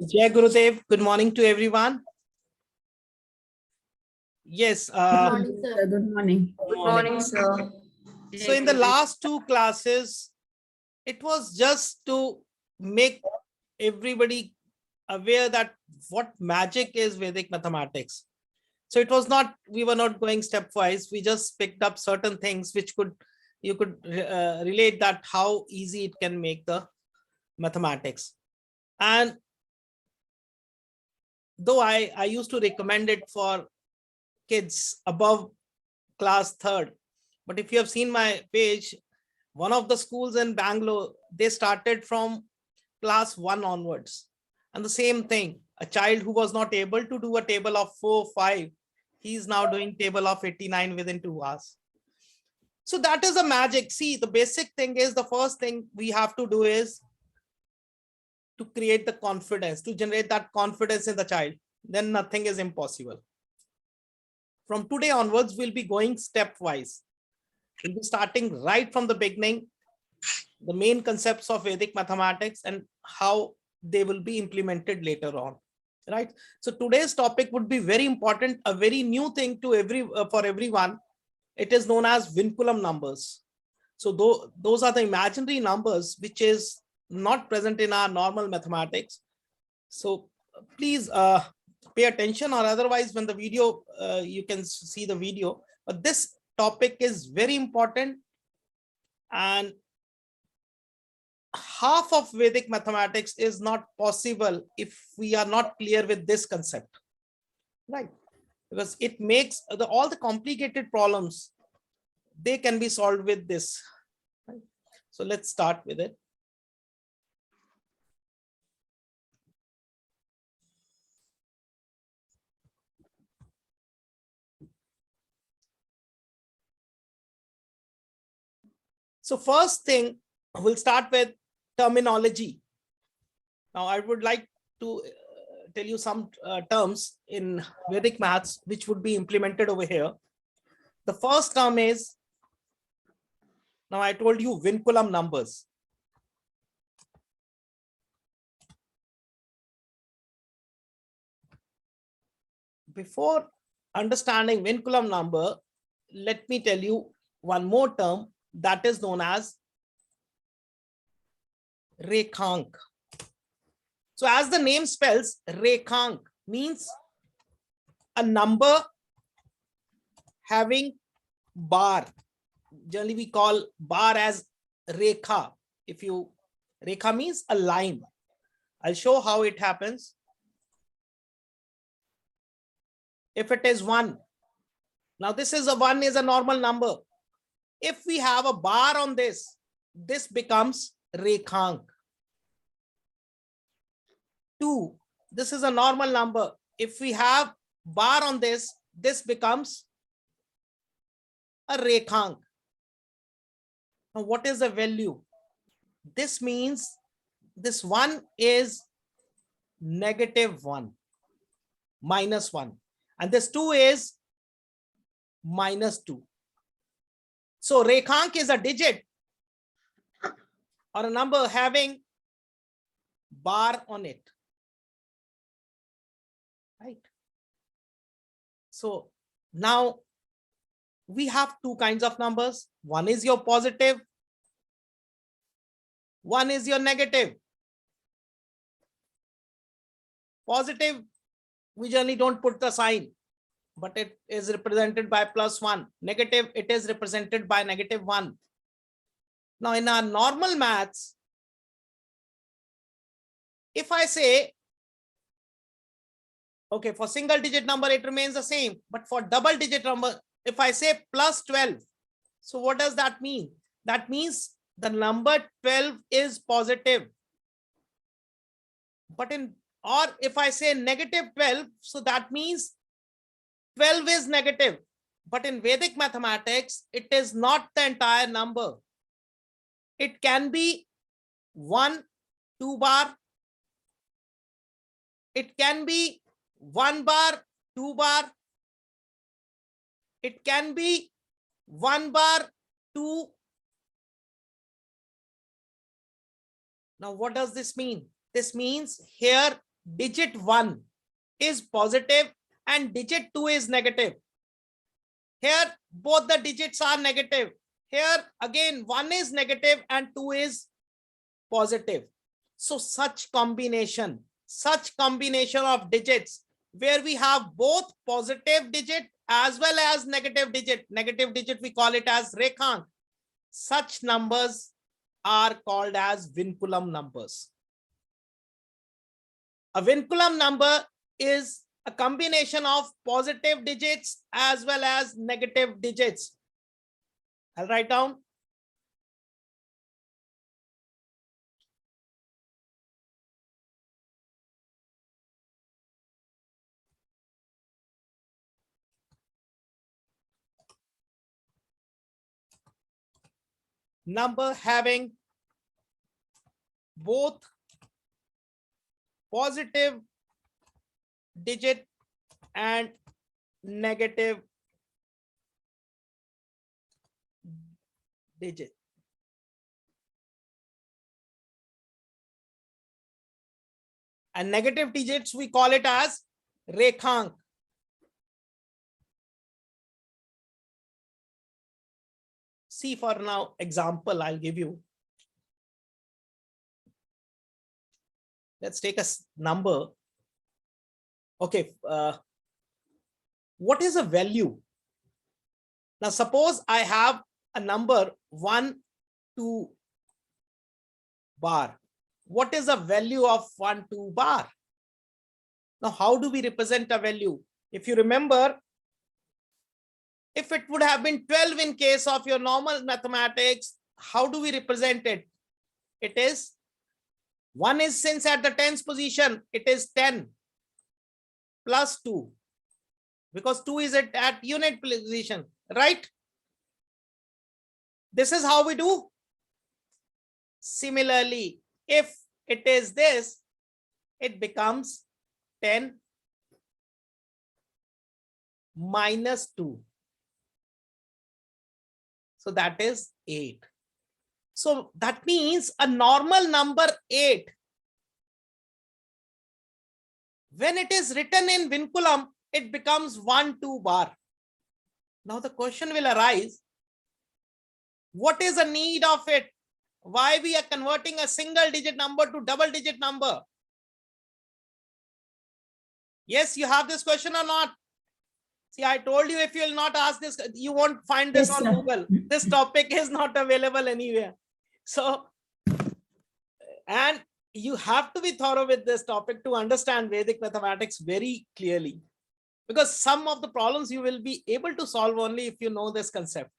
Jai Gurudev, good morning to everyone. Yes. Good morning, sir. Good morning. Good Good morning, sir. So in the last two classes, it was just to make everybody aware that what magic is Vedic mathematics. So it was not, we were not going stepwise. We just picked up certain things which you could relate that how easy it can make the mathematics. And though I used to recommend it for kids above class third, but if you have seen my page, one of the schools in Bangalore, they started from class 1 onwards. And the same thing, a child who was not able to do a table of 4, 5, he is now doing table of 89 within 2 hours. So that is a magic. See, the basic thing is, the first thing we have to do is to create the confidence, to generate that confidence in the child. Then nothing is impossible. From today onwards, we'll be going stepwise. We'll be starting right from the beginning, the main concepts of Vedic mathematics and how they will be implemented later on, right? So today's topic would be very important, a very new thing to for everyone. It is known as Vinculum numbers. So those are the imaginary numbers which is not present in our normal mathematics. So please pay attention, or otherwise when the video, you can see the video. But this topic is very important, and half of Vedic mathematics is not possible if we are not clear with this concept, right? Because it makes all the complicated problems, they can be solved with this, right? So let's start with it. So first thing, we'll start with terminology. Now I would like to tell you some terms in Vedic maths which would be implemented over here. The first term is, now I told you, Vinculum numbers. Before understanding Vinculum number, let me tell you one more term that is known as Rekhank. So as the name spells, Rekhank means a number having bar. Generally we call bar as Rekha. Rekha means a line. I'll show how it happens. If it is 1, now this is a 1 is a normal number. If we have a bar on this becomes Rekhank. 2, this is a normal number. If we have bar on this becomes a Rekhank. Now what is the value? This means this 1 is -1, -1, and this 2 is -2. So Rekhank is a digit or a number having bar on it, right? So now we have two kinds of numbers. One is your positive, one is your negative. Positive, we generally don't put the sign, but it is represented by +1. Negative, it is represented by -1. Now in our normal maths, if I say, okay, for single digit number, it remains the same, but for double digit number, if I say +12, so what does that mean? That means the number 12 is positive. But or if I say -12, so that means 12 is negative. But in Vedic mathematics, it is not the entire number. It can be 1, 2 bar. It can be 1 bar, 2 bar. It can be 1 bar, 2. Now, what does this mean? This means here digit 1 is positive and digit 2 is negative. Here, both the digits are negative. Here, again, 1 is negative and 2 is positive. So such combination of digits where we have both positive digit as well as negative digit. Negative digit, we call it as rekhank. Such numbers are called as Vinculum numbers. A Vinculum number is a combination of positive digits as well as negative digits. I'll write down. Number having both positive digit and negative digit. And negative digits, we call it as rekhank. See, for now, example I'll give you. Let's take a number. Okay, what is a value? Now, suppose I have a number 1, 2 bar. What is the value of 1, 2 bar? Now, how do we represent a value? If you remember, if it would have been 12 in case of your normal mathematics, how do we represent it? It is 1 is, since at the 10th position, it is 10 plus 2, because 2 is at unit position, right? This is how we do. Similarly, if it is this, it becomes 10 minus 2. So that is 8. So that means a normal number 8, when it is written in Vinculum, it becomes 1, 2 bar. Now the question will arise, what is the need of it? Why we are converting a single digit number to double digit number? Yes, you have this question or not? See, I told you if you will not ask this, you won't find this on Google. This topic is not available anywhere. So, and you have to be thorough with this topic to understand Vedic mathematics very clearly, because some of the problems you will be able to solve only if you know this concept.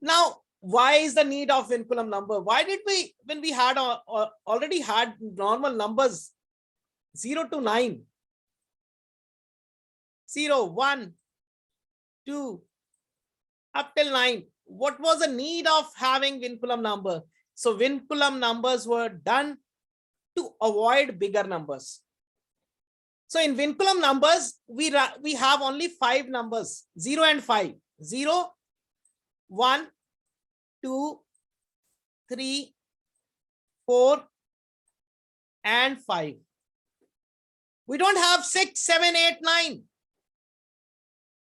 Now, why is the need of Vinculum number? Why did we, when we had already had normal numbers 0 to 9, 0, 1, 2, up till 9, what was the need of having Vinculum number? So Vinculum numbers were done to avoid bigger numbers. So in Vinculum numbers, we have only 5 numbers, 0 and 5. 0, 1, 2, 3, 4, and 5. We don't have 6, 7, 8, 9.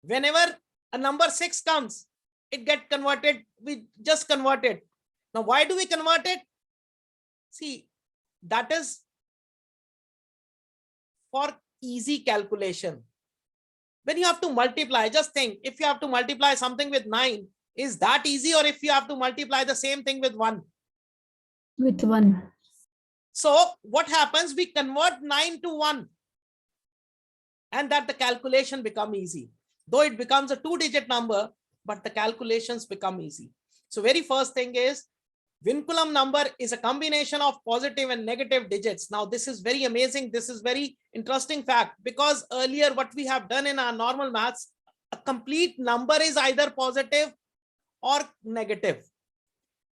Whenever a number 6 comes, it gets converted. We just convert it. Now, why do we convert it? See, that is for easy calculation. When you have to multiply, just think, if you have to multiply something with 9, is that easy? Or if you have to multiply the same thing with 1? With 1. So what happens? We convert 9 to 1. And that the calculation become easy. Though it becomes a 2-digit number, but the calculations become easy. So very first thing is, Vinculum number is a combination of positive and negative digits. Now this is very amazing. This is very interesting fact, because earlier what we have done in our normal maths, a complete number is either positive or negative.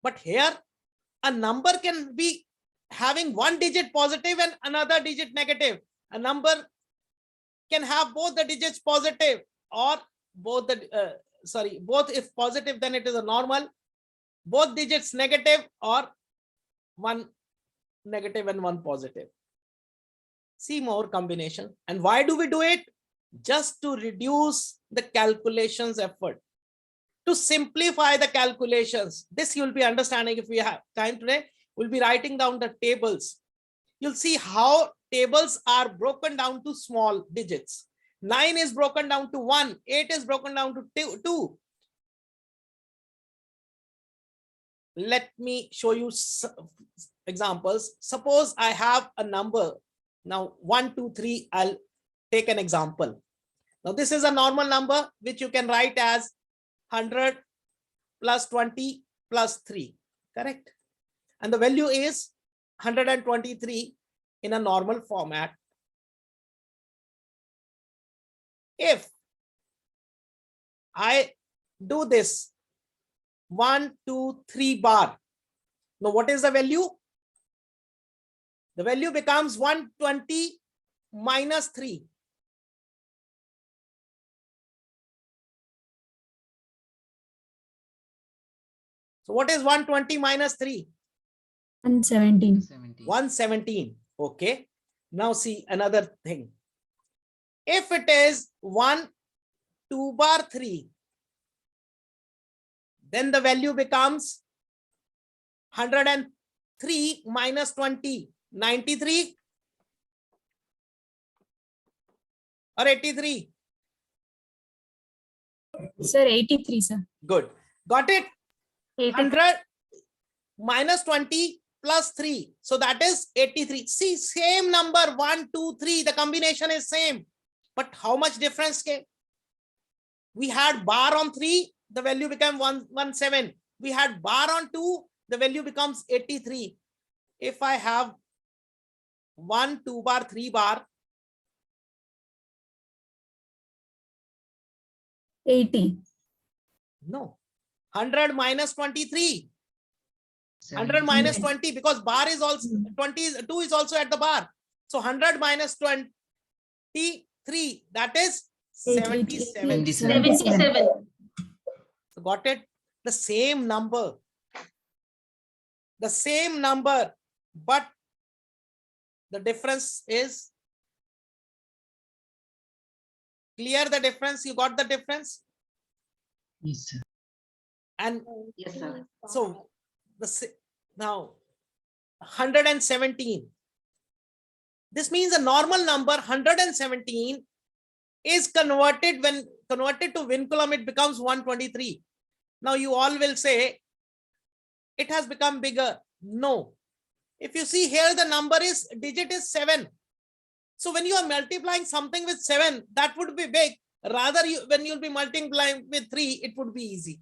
But here a number can be having 1 digit positive and another digit negative. A number can have both the digits positive, or both the both if positive, then it is a normal, both digits negative, or 1 negative and 1 positive. see more combination. And why do we do it? Just to reduce the calculations effort, to simplify the calculations. This you'll be understanding if we have time today. We'll be writing down the tables. You'll see how tables are broken down to small digits. 9 is broken down to 1, 8 is broken down to 2. Let me show you examples. Suppose I have a number. Now 1, 2, 3, I'll take an example. Now this is a normal number which you can write as 100 plus 20 plus 3, correct? And the value is 123 in a normal format. If I do this 1, 2, 3 bar, now what is the value? The value becomes 120 minus 3. So what is 120 minus 3? 117. 117. Okay. Now see another thing. If it is 1, 2 bar 3, then the value becomes 103 minus 20, 93 or 83? Sir, 83, sir. Good. Got it? 83. 100 minus 20 plus 3. So that is 83. See, same number 1, 2, 3. The combination is same. But how much difference came? We had bar on 3, the value became 117. We had bar on 2, the value becomes 83. If I have 1, 2 bar, 3 bar, 80. no. 100 minus 23. 100 minus 20, because bar is also 22 is also at the bar. So 100 minus 23, that is 77. 77. So got it? The same number. The same number, but the difference is clear. The difference, you got the difference? Yes, sir. And Yes, sir. so now 117. This means a normal number 117 is converted, when converted to Vinculum, it becomes 123. Now you all will say it has become bigger. No. If you see here, the number is digit is 7. So when you are multiplying something with 7, that would be big. Rather, when you'll be multiplying with 3, it would be easy.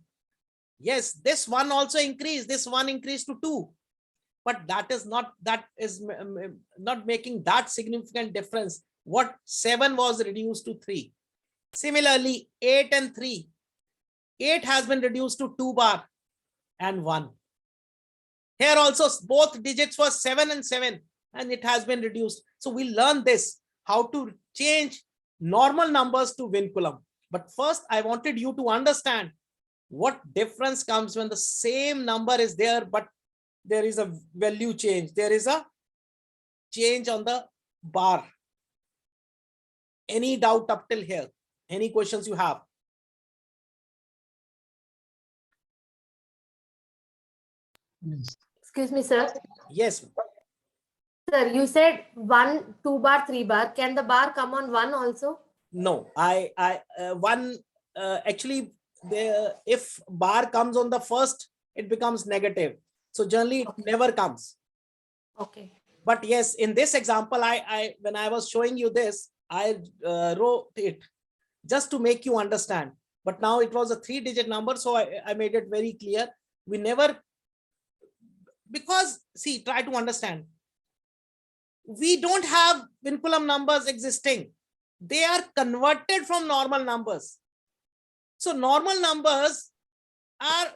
Yes, this one also increased. This one increased to 2. But that is not making that significant difference. What 7 was reduced to 3. Similarly, 8 and 3. 8 has been reduced to 2 bar and 1. Here also both digits were 7 and 7, and it has been reduced. So we learn this, how to change normal numbers to Vinculum. But first I wanted you to understand what difference comes when the same number is there, but there is a value change. There is a change on the bar. Any doubt up till here? Any questions you have? Yes. Excuse me, sir. Yes. Sir, you said 1, 2 bar, 3 bar. Can the bar come on 1 also? No, actually, if bar comes on the first, it becomes negative. So generally it never comes. Okay. But yes, in this example, when I was showing you this, I wrote it just to make you understand. But now it was a 3-digit number, so I made it very clear. We never, because see, try to understand. We don't have Vinculum numbers existing. They are converted from normal numbers. So normal numbers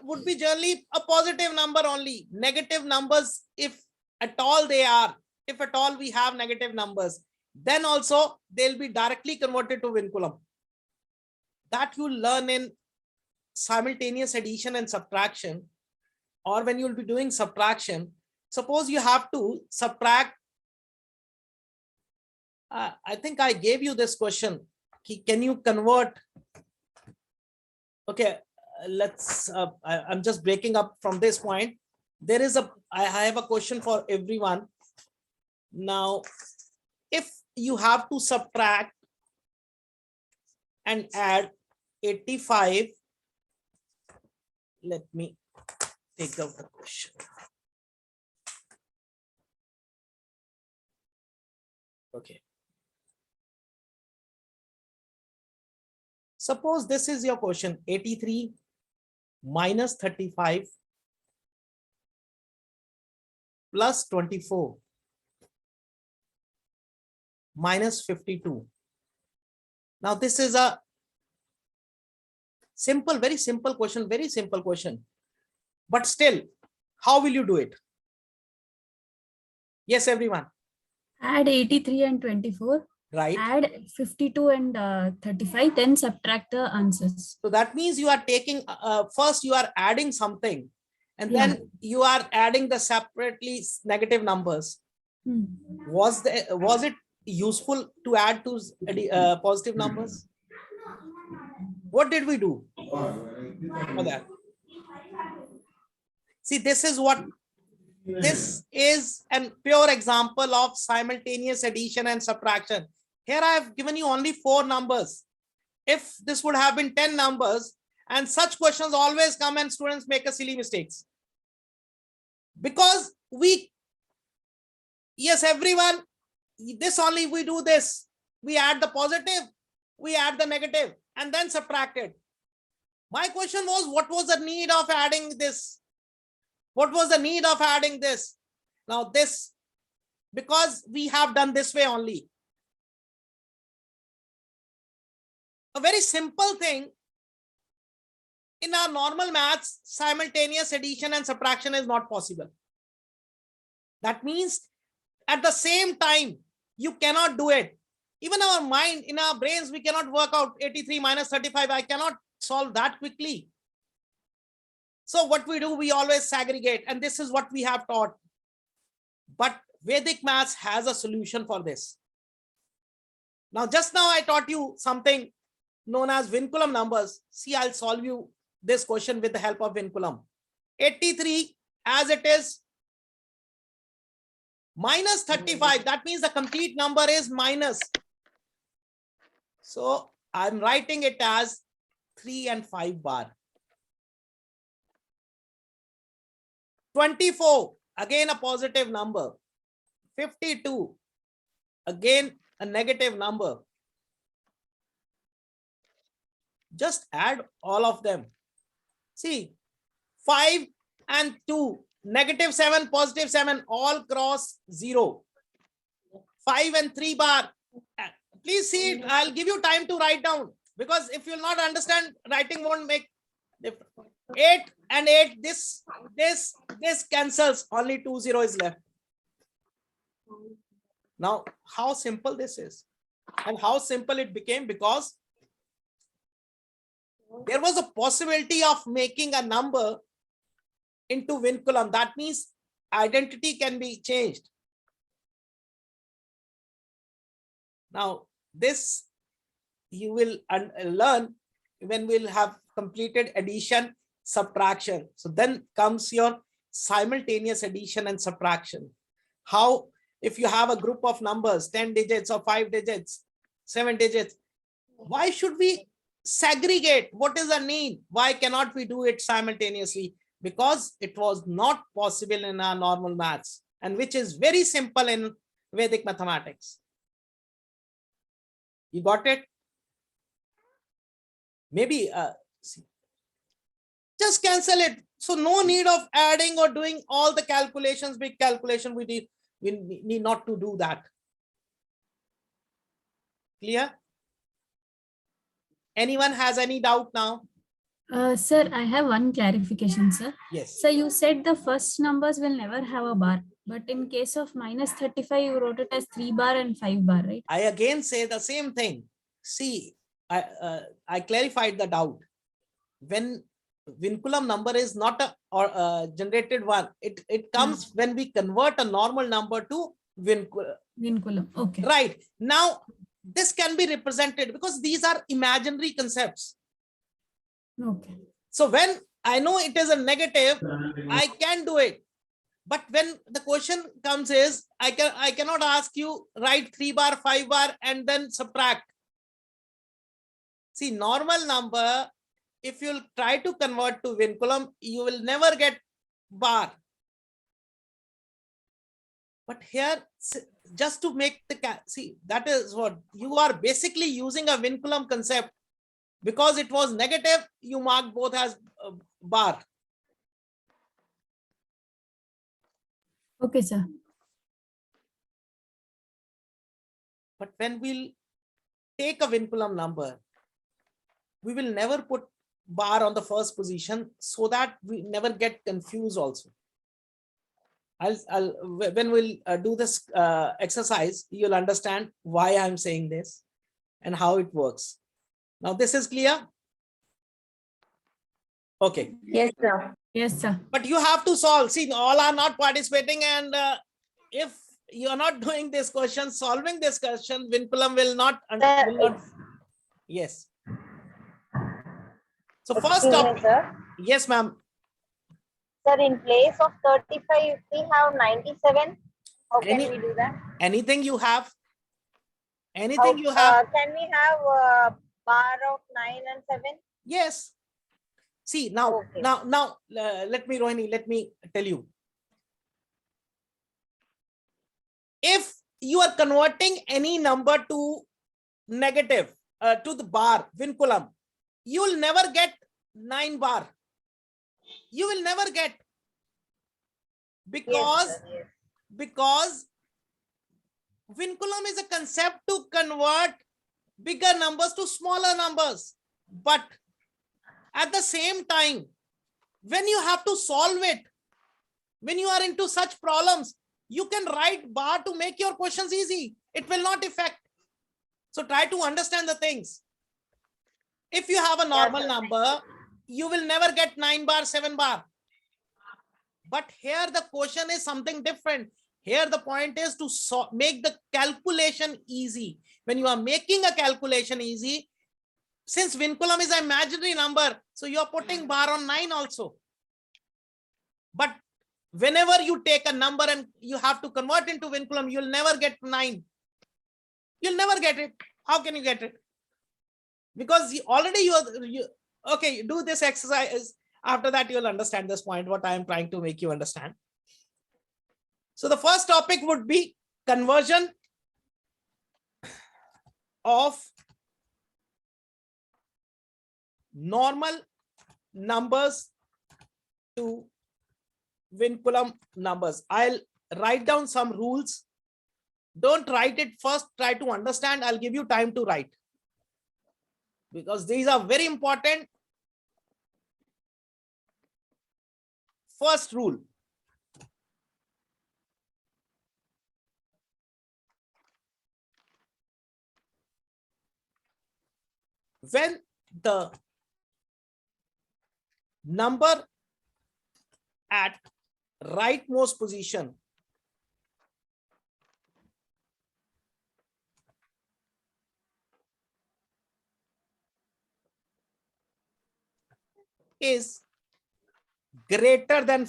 would be generally a positive number only. Negative numbers, if at all they are, if at all we have negative numbers, then also they'll be directly converted to Vinculum. That you'll learn in simultaneous addition and subtraction, or when you'll be doing subtraction. Suppose you have to subtract I think I gave you this question. Can you convert? Okay, I'm just breaking up from this point. I have a question for everyone. Now, if you have to subtract and add 85, let me take out the question. Okay. Suppose this is your question, 83 minus 35 plus 24 minus 52. Now this is a simple, very simple question, but still, how will you do it? Yes, everyone. Add 83 and 24. Right. Add 52 and 35, then subtract the answers. So that means you are taking, first you are adding something, and Yeah. then you are adding the separately negative numbers. Was it useful to add to positive numbers? What did we do for that? See, this is a pure example of simultaneous addition and subtraction. Here I have given you only 4 numbers. If this would have been 10 numbers, and such questions always come and students make a silly mistakes. Because yes, everyone, this only we do this. We add the positive, we add the negative, and then subtract it. My question was, what was the need of adding this? What was the need of adding this? Now this, because we have done this way only. A very simple thing. In our normal maths, simultaneous addition and subtraction is not possible. That means at the same time, you cannot do it. Even our mind, in our brains, we cannot work out 83 minus 35. I cannot solve that quickly. So what we do, we always segregate, and this is what we have taught. But Vedic maths has a solution for this. Now, just now I taught you something known as Vinculum numbers. See, I'll solve you this question with the help of Vinculum. 83 as it is minus 35. That means the complete number is minus. So I'm writing it as 3 and 5 bar. 24, again a positive number. 52, again a negative number. Just add all of them. See, 5 and 2, negative 7, positive 7, all cross 0. 5 and 3 bar. Please see it. I'll give you time to write down, because if you'll not understand, writing won't make difference. 8 and 8, this cancels, only 2 0 is left. Now, how simple this is, and how simple it became, because there was a possibility of making a number into Vinculum. That means identity can be changed. Now, this you will learn when we'll have completed addition, subtraction. So then comes your simultaneous addition and subtraction. How, if you have a group of numbers, 10 digits or 5 digits, 7 digits, why should we segregate? What is the need? Why cannot we do it simultaneously? Because it was not possible in our normal maths, and which is very simple in Vedic mathematics. You got it? Maybe just cancel it. So no need of adding or doing all the calculations, big calculation. We need not to do that. Clear? Anyone has any doubt now? Sir, I have one clarification, sir. Yes. So you said the first numbers will never have a bar, but in case of minus 35, you wrote it as 3 bar and 5 bar, right? I again say the same thing. See, I clarified the doubt. When Vinculum number is not a generated one, it comes when we convert a normal number to Vinculum. Okay. Right. Now, this can be represented because these are imaginary concepts. Okay. So when I know it is a negative, I can do it. But when the question comes is, I cannot ask you write 3 bar, 5 bar, and then subtract. See, normal number, if you'll try to convert to Vinculum, you will never get bar. But here, just to make the, see, that is what you are basically using a Vinculum concept. Because it was negative, you mark both as bar. Okay, sir. But when we'll take a Vinculum number, we will never put bar on the first position so that we never get confused also. When we'll do this exercise, you'll understand why I'm saying this and how it works. Now this is clear? Okay. Yes, sir. Yes, sir. But you have to solve. See, all are not participating, and if you are not doing this question, solving this question, Vinculum will not. Yes. So first Excuse up, me, sir. yes, ma'am. Sir, in place of 35, if we have 97, how can Any- we do that? Anything you have? Anything you have? Can we have bar of 9 and 7? Yes. See, now, Okay. now, let me, Rohini, let me tell you. If you are converting any number to negative, to the bar, Vinculum, you will never get 9 bar. You will never get. Because, Yes, sir, yes. because Vinculum is a concept to convert bigger numbers to smaller numbers. But at the same time, when you have to solve it, when you are into such problems, you can write bar to make your questions easy. It will not affect. So try to understand the things. If you have a normal number, you will never get 9 bar, 7 bar. But here the question is something different. Here the point is to make the calculation easy. When you are making a calculation easy, since Vinculum is an imaginary number, so you are putting bar on 9 also. But whenever you take a number and you have to convert into Vinculum, you'll never get 9. You'll never get it. How can you get it? Because already okay, do this exercise. After that, you'll understand this point, what I am trying to make you understand. So the first topic would be conversion of normal numbers to Vinculum numbers. I'll write down some rules. Don't write it first, try to understand. I'll give you time to write, because these are very important. First rule. When the number at rightmost position is greater than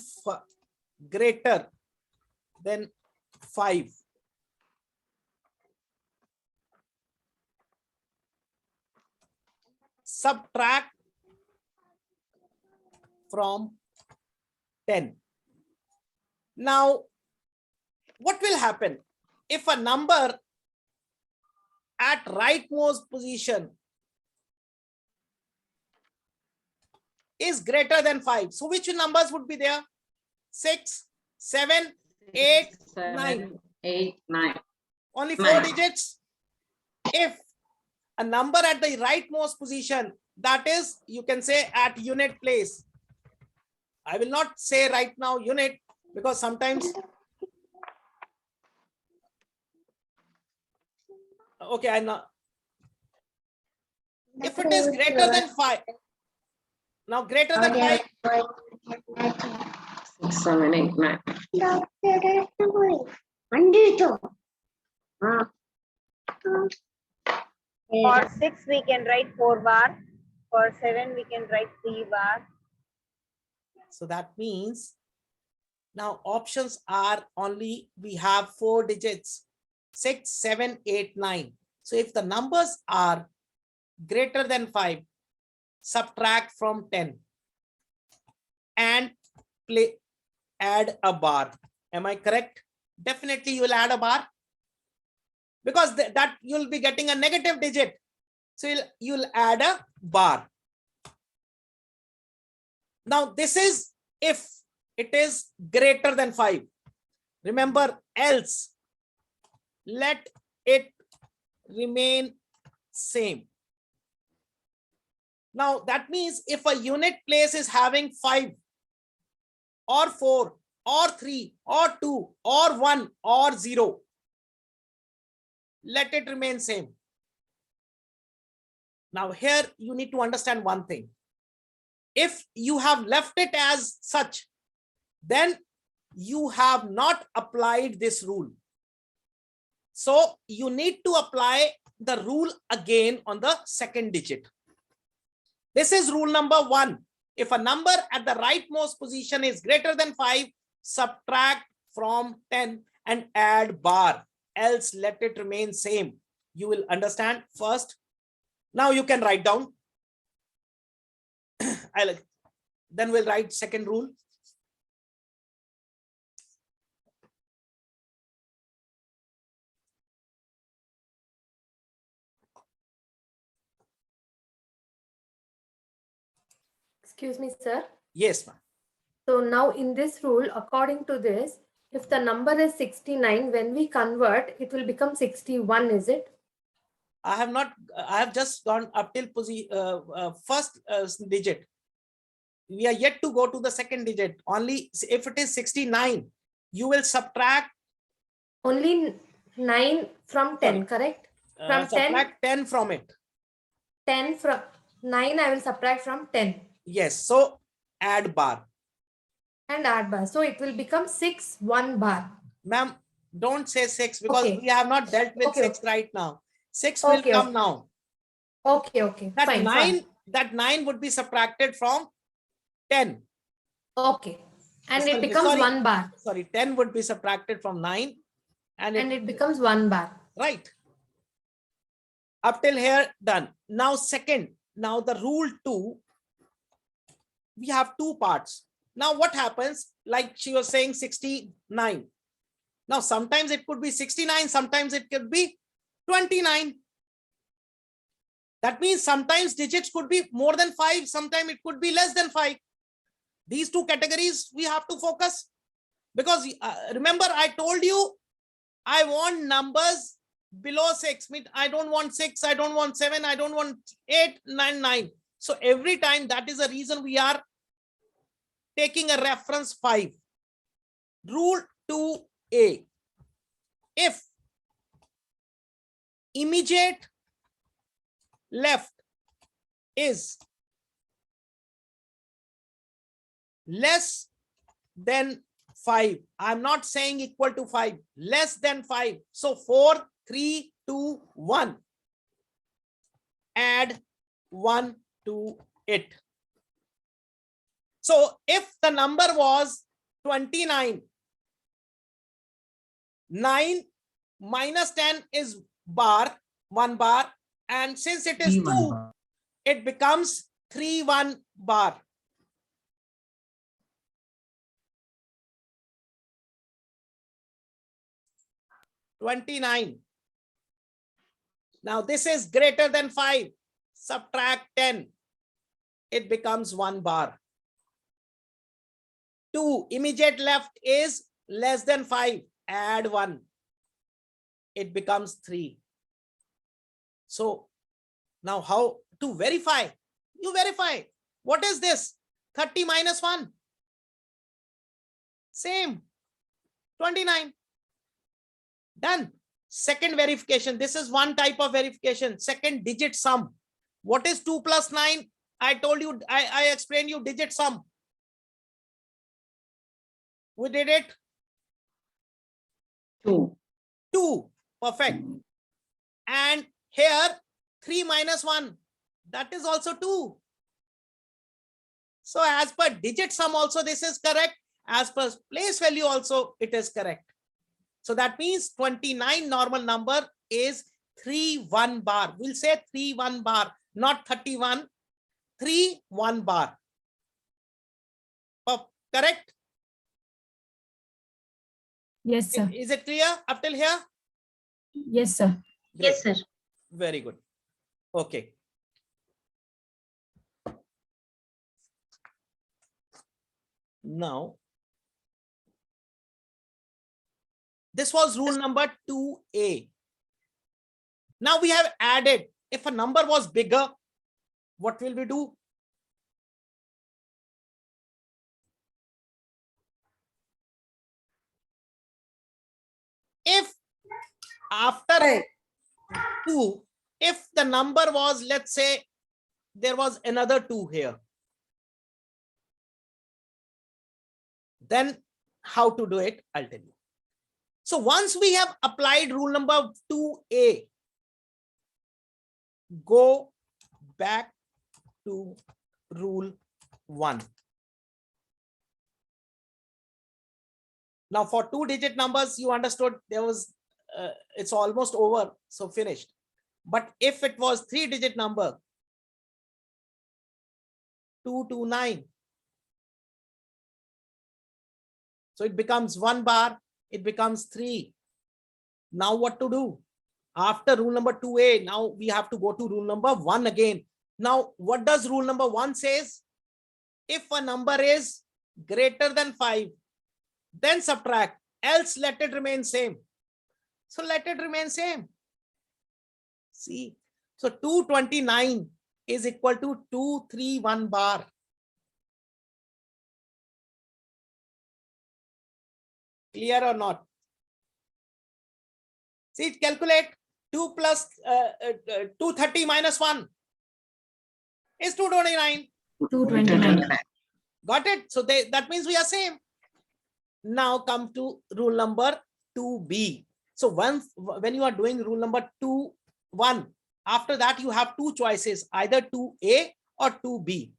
5, subtract from 10. Now, what will happen if a number at rightmost position is greater than 5? So which numbers would be there? 6, 7, 8, 9. 8, 9. Only 4 9. digits. If a number at the rightmost position, that is, you can say at unit place. I will not say right now unit, because sometimes, okay, I know. If it is greater than 5, now greater than 5, 6, 7, 8, 9. For 6, we can write 4 bar. For 7, we can write 3 bar. So that means now options are only, we have 4 digits, 6, 7, 8, 9. So if the numbers are greater than 5, subtract from 10 and add a bar. Am I correct? Definitely you will add a bar, because that you'll be getting a negative digit. So you'll add a bar. Now this is if it is greater than 5. Remember, else let it remain same. Now that means if a unit place is having 5 or 4 or 3 or 2 or 1 or 0, let it remain same. Now here you need to understand one thing. If you have left it as such, then you have not applied this rule. So you need to apply the rule again on the second digit. This is rule number 1. If a number at the rightmost position is greater than 5, subtract from 10 and add bar, else let it remain same. You will understand first. Now you can write down. Then we'll write second rule. Excuse me, sir. Yes, ma'am. So now in this rule, according to this, if the number is 69, when we convert, it will become 61, is it? I have just gone up till first digit. We are yet to go to the second digit. Only if it is 69, you will subtract. Only 9 from 10, correct? From 10, subtract 10 from it. 10 from 9, I will subtract from 10. Yes, so add bar. And add bar. So it will become 6, 1 bar. Ma'am, don't say 6 because Okay. we have not dealt with Okay. 6 right now. 6 will come now. Okay. That Fine, 9, fine. that 9 would be subtracted from 10. Okay. And Sorry, it becomes sorry, 1 bar. Sorry, 10 would be subtracted from 9. And it becomes 1 bar. Right. Up till here, done. Now second, now the rule 2, we have 2 parts. Now what happens, like she was saying 69. Now sometimes it could be 69, sometimes it could be 29. That means sometimes digits could be more than 5, sometimes it could be less than 5. These 2 categories we have to focus, because remember I told you I want numbers below 6. I don't want 6, I don't want 7, I don't want 8, 9, 9. So every time, that is the reason we are taking a reference 5. Rule 2A. If immediate left is less than 5. I'm not saying equal to 5, less than 5. So 4, 3, 2, 1. Add 1 to it. So if the number was 29, 9 minus 10 is bar, 1 bar. And since it is 2, it becomes 3, 1 bar. $29. Now this is greater than 5. Subtract 10. It becomes 1 bar. 2, immediate left is less than 5. Add 1. It becomes 3. So now how to verify? You verify. What is this? 30 minus 1. Same. 29. Done. Second verification. This is one type of verification. Second digit sum. What is 2 plus 9? I told you, I explained you digit sum. We did it. 2. 2. Perfect. And here 3 minus 1, that is also 2. So as per digit sum also this is correct. As per place value also it is correct. So that means 29 normal number is 3-1 bar. We'll say 3-1 bar, not 31, 3-1 bar. Correct? Yes, sir. Is it clear up till here? Yes, sir. Great. Yes, sir. Very good. Okay. Now, this was rule number 2A. Now we have added, if a number was bigger, what will we do? If after 2, if the number was, let's say, there was another 2 here, then how to do it, I'll tell you. So once we have applied rule number 2A, go back to rule 1. Now for 2-digit numbers, you understood there was, it's almost over, so finished. But if it was 3-digit number, 229, so it becomes 1 bar, it becomes 3. Now what to do? After rule number 2A, now we have to go to rule number 1 again. Now, what does rule number 1 says? If a number is greater than 5, then subtract, else let it remain same. So let it remain same. See, so 229 is equal to 231 bar. Clear or not? See, calculate 2 plus 230 minus 1 is 229. 229. Got it? So that means we are same. Now come to rule number 2B. So when you are doing rule number 2-1, after that you have two choices, either 2A or 2B.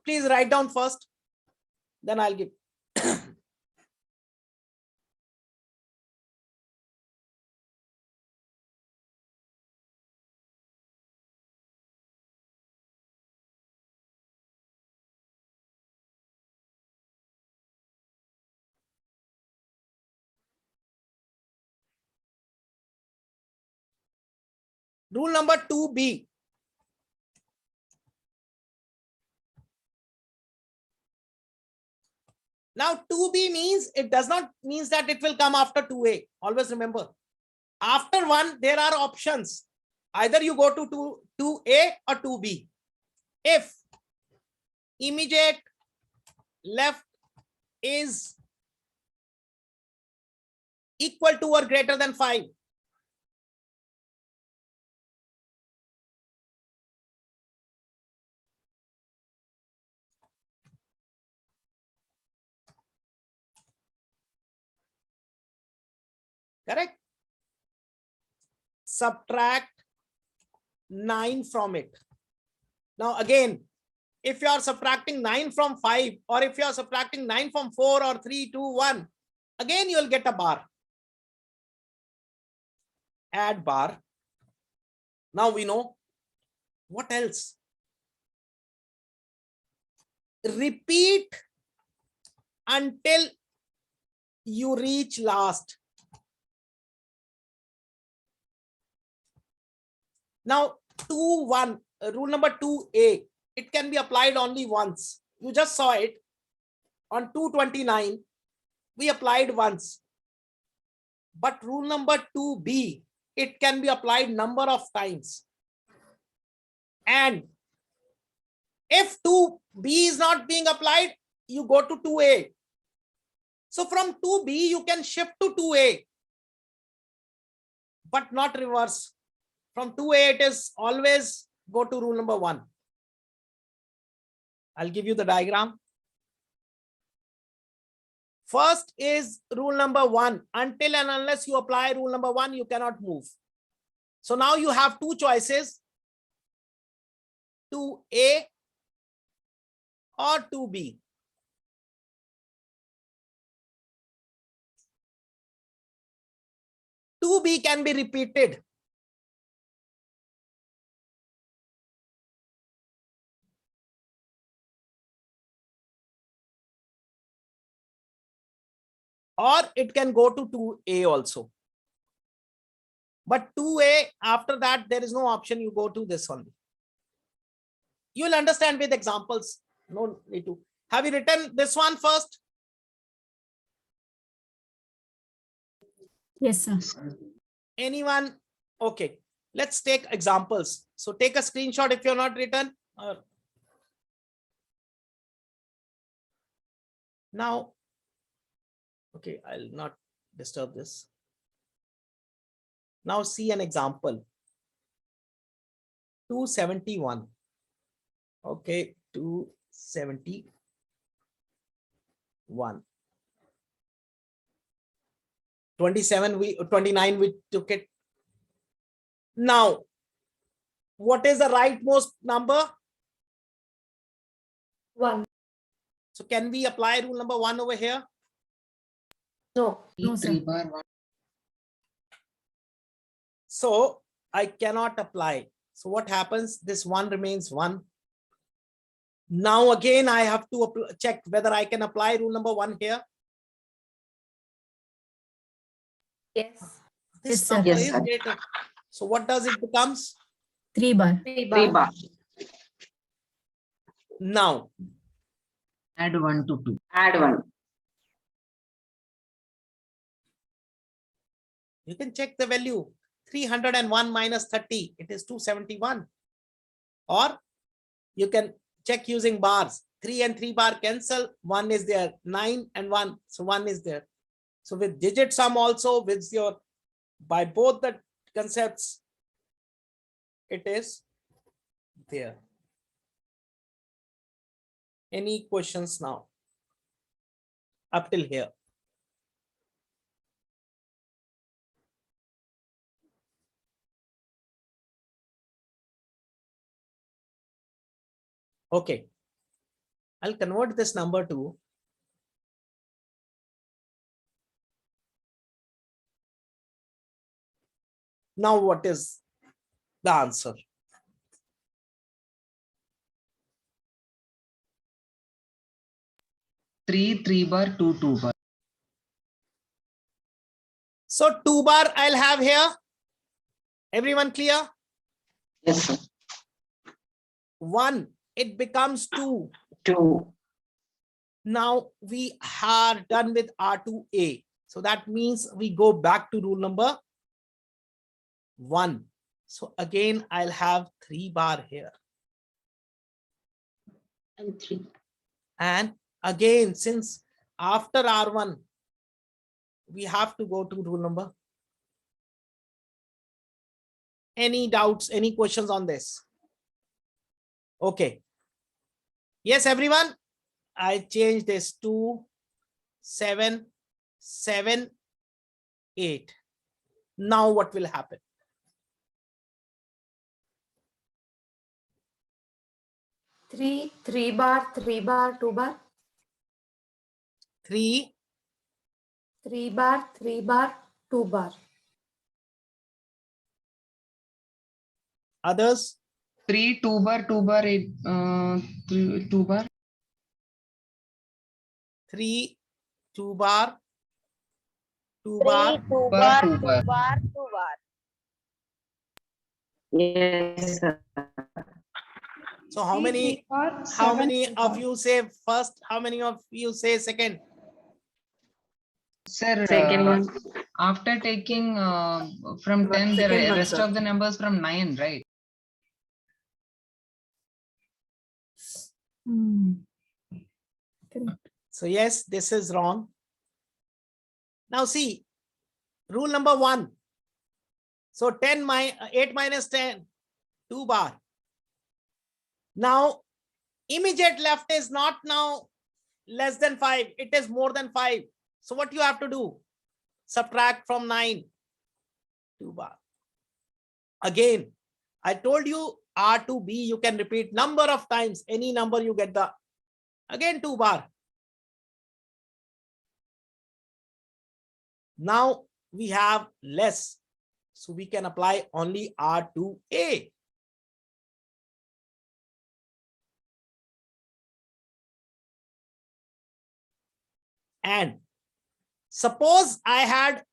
Please write down first, then I'll give. Rule number 2B. Now 2B means, it does not mean that it will come after 2A. Always remember, after 1 there are options. Either you go to 2A or 2B. If immediate left is equal to or greater than 5, correct? Subtract 9 from it. Now again, if you are subtracting 9 from 5, or if you are subtracting 9 from 4 or 3, 2, 1, again you will get a bar. Add bar. Now we know what else. Repeat until you reach last. Now 2-1, rule number 2A, it can be applied only once. You just saw it on 229, we applied once. But rule number 2B, it can be applied number of times. And if 2B is not being applied, you go to 2A. So from 2B, you can shift to 2A, but not reverse. From 2A, it is always go to rule number 1. I'll give you the diagram. First is rule number 1. Until and unless you apply rule number 1, you cannot move. So now you have two choices, 2A or 2B. Two B can be repeated. Or it can go to 2A also. But 2A, after that, there is no option. You go to this only. You will understand with examples. No need to. Have you written this one first? Yes, sir. Anyone? Okay. Let's take examples. So take a screenshot if you're not written. Now, okay, I'll not disturb this. Now see an example. 271. Okay, 271. 29 we took it. Now, what is the rightmost number? 1. So can we apply rule number 1 over here? No. No, sir. 3 bar 1. So I cannot apply. So what happens? This 1 remains 1. Now again, I have to check whether I can apply rule number 1 here. Yes. This Yes, sir. number Yes, is sir. greater. So what does it becomes? 3 bar. 3 bar. Now, Add 1 to 2. Add 1. you can check the value. 301 minus 30, it is 271. Or you can check using bars. 3 and 3 bar cancel. 1 is there. 9 and 1. So 1 is there. So with digit sum also, with your, by both the concepts, it is there. Any questions now? Up till here. Okay. I'll convert this number to now what is the answer? Three bar, 2 bar. So 2 bar I'll have here. Everyone clear? Yes, sir. 1, it becomes 2. 2. Now we are done with R2A. So that means we go back to rule number 1. So again, I'll have 3 bar here. And 3. And again, since after R1, we have to go to rule number. Any doubts, any questions on this? Okay. Yes, everyone. I changed this to 7, 7, 8. Now what will happen? Three bar, 3 bar, 2 bar. 3, 3 bar, 3 bar, 2 bar. others? 3 2 bar 2 bar 8 2 bar. 3, 2 bar, 2 3, bar. 2 bar, bar, 2 2 bar. bar, 2 bar. Yes, sir. So how many of you say first? How many of you say second? Sir, Second one. after taking from 10, the Second one, rest sir. of the numbers from 9, right? Correct. So yes, this is wrong. Now see, rule number 1. So 8 minus 10, 2 bar. Now, immediate left is not now less than 5. It is more than 5. So what you have to do? Subtract from 9. 2 bar. Again, I told you R to B, you can repeat number of times. Any number you get the, again 2 bar. Now we have less. So we can apply only R to A. And suppose I had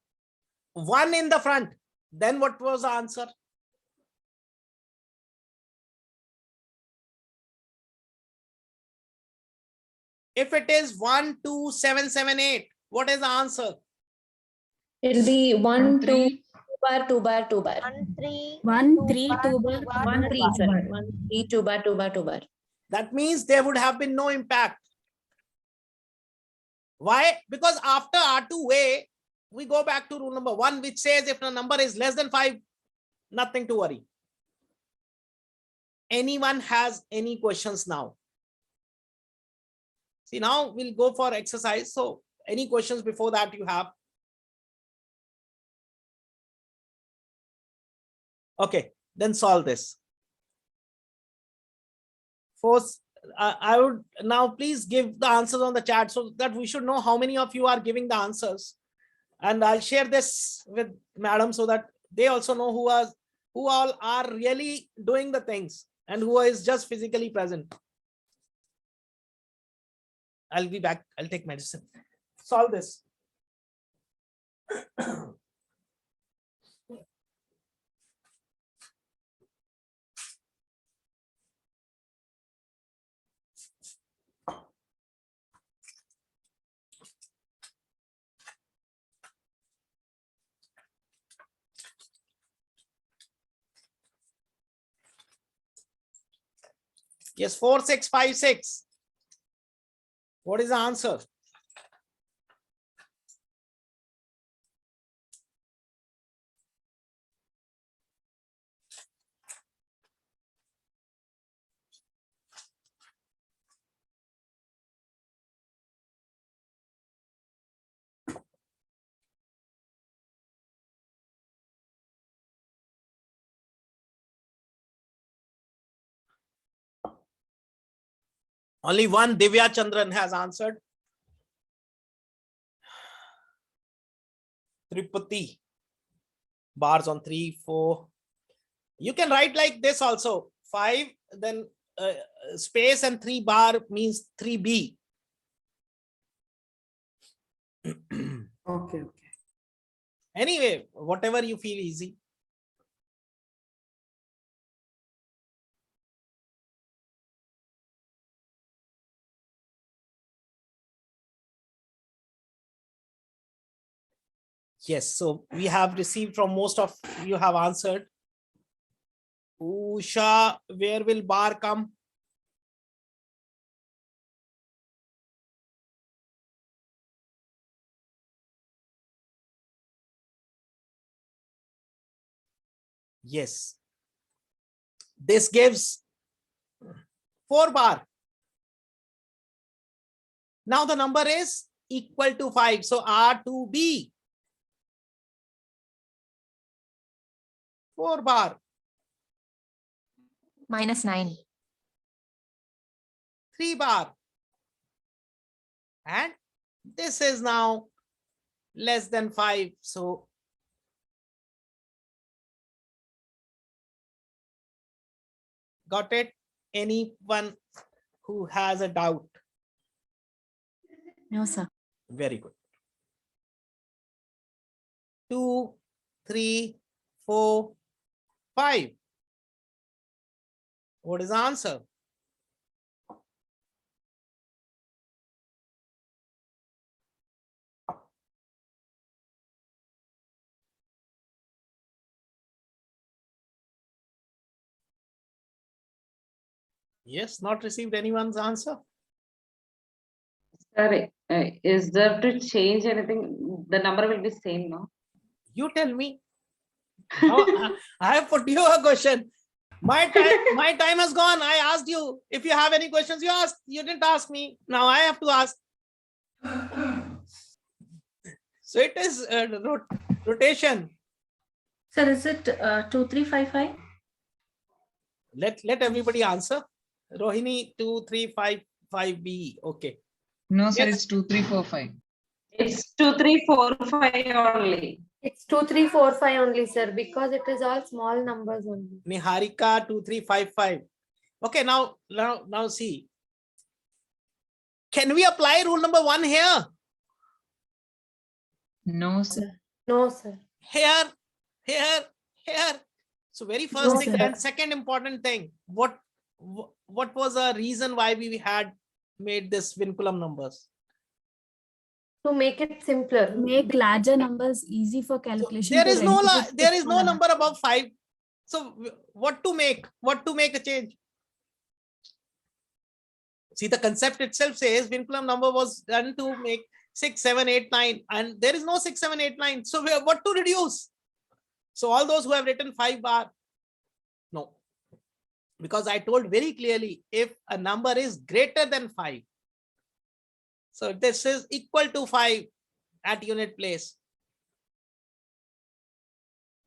1 in the front, then what was the answer? If it is 1, 2, 7, 7, 8, what is the answer? It'll be 1, 2, 3. 2 bar, 2 bar, 2 bar. 1, 3, 1, 2 3, bar, 2 2 bar, bar, 1, 2 3, bar. sir. 1, 3, 2 bar, 2 bar, 2 bar. That means there would have been no impact. Why? Because after R2A, we go back to rule number 1, which says if the number is less than 5, nothing to worry. Anyone has any questions now? See, now we'll go for exercise. So any questions before that you have? Okay, then solve this. First, I would now please give the answers on the chat so that we should know how many of you are giving the answers. And I'll share this with madam so that they also know who all are really doing the things and who is just physically present. I'll be back. I'll take medicine. Solve this. Yes, 4656. What is the answer? Only one Divya Chandran has answered. Tripati. Bars on 3, 4. You can write like this also. 5, then space and 3 bar means 3B. Okay. Anyway, whatever you feel easy. Yes, so we have received from most of you have answered. Usha, where will bar come? Yes. This gives 4 bar. Now the number is equal to 5. So R to B. 4 bar. -9. 3 bar. And this is now less than 5. So got it? Anyone who has a doubt? No, sir. Very good. 2, 3, 4, 5. What is the answer? Yes, not received anyone's answer. Sir, is there to change anything? The number will be same, no? You tell me. Now, I have put you a question. My time has gone. I asked you if you have any questions. You asked. You didn't ask me. Now I have to ask. So it is rotation. Sir, is it 2355? Let everybody answer. Rohini 2355B. Okay. No, sir, Yes. it's 2345. It's 2, 3, 4, 5 only. It's 2, 3, 4, 5 only, sir, because it is all small numbers only. Niharika 2355. Okay, now see. Can we apply rule number 1 here? No, sir. No, sir. Here. So very first No, thing sir. and second important thing. What was the reason why we had made this Vinculum numbers? To make it simpler. Make larger numbers easy for So calculation. there to is no reduce there is no smaller. number above 5. So what to make a change? See, the concept itself says Vinculum number was done to make 6, 7, 8, 9, and there is no 6, 7, 8, 9. So what to reduce? So all those who have written 5 bar, no, because I told very clearly if a number is greater than 5, so this is equal to 5 at unit place,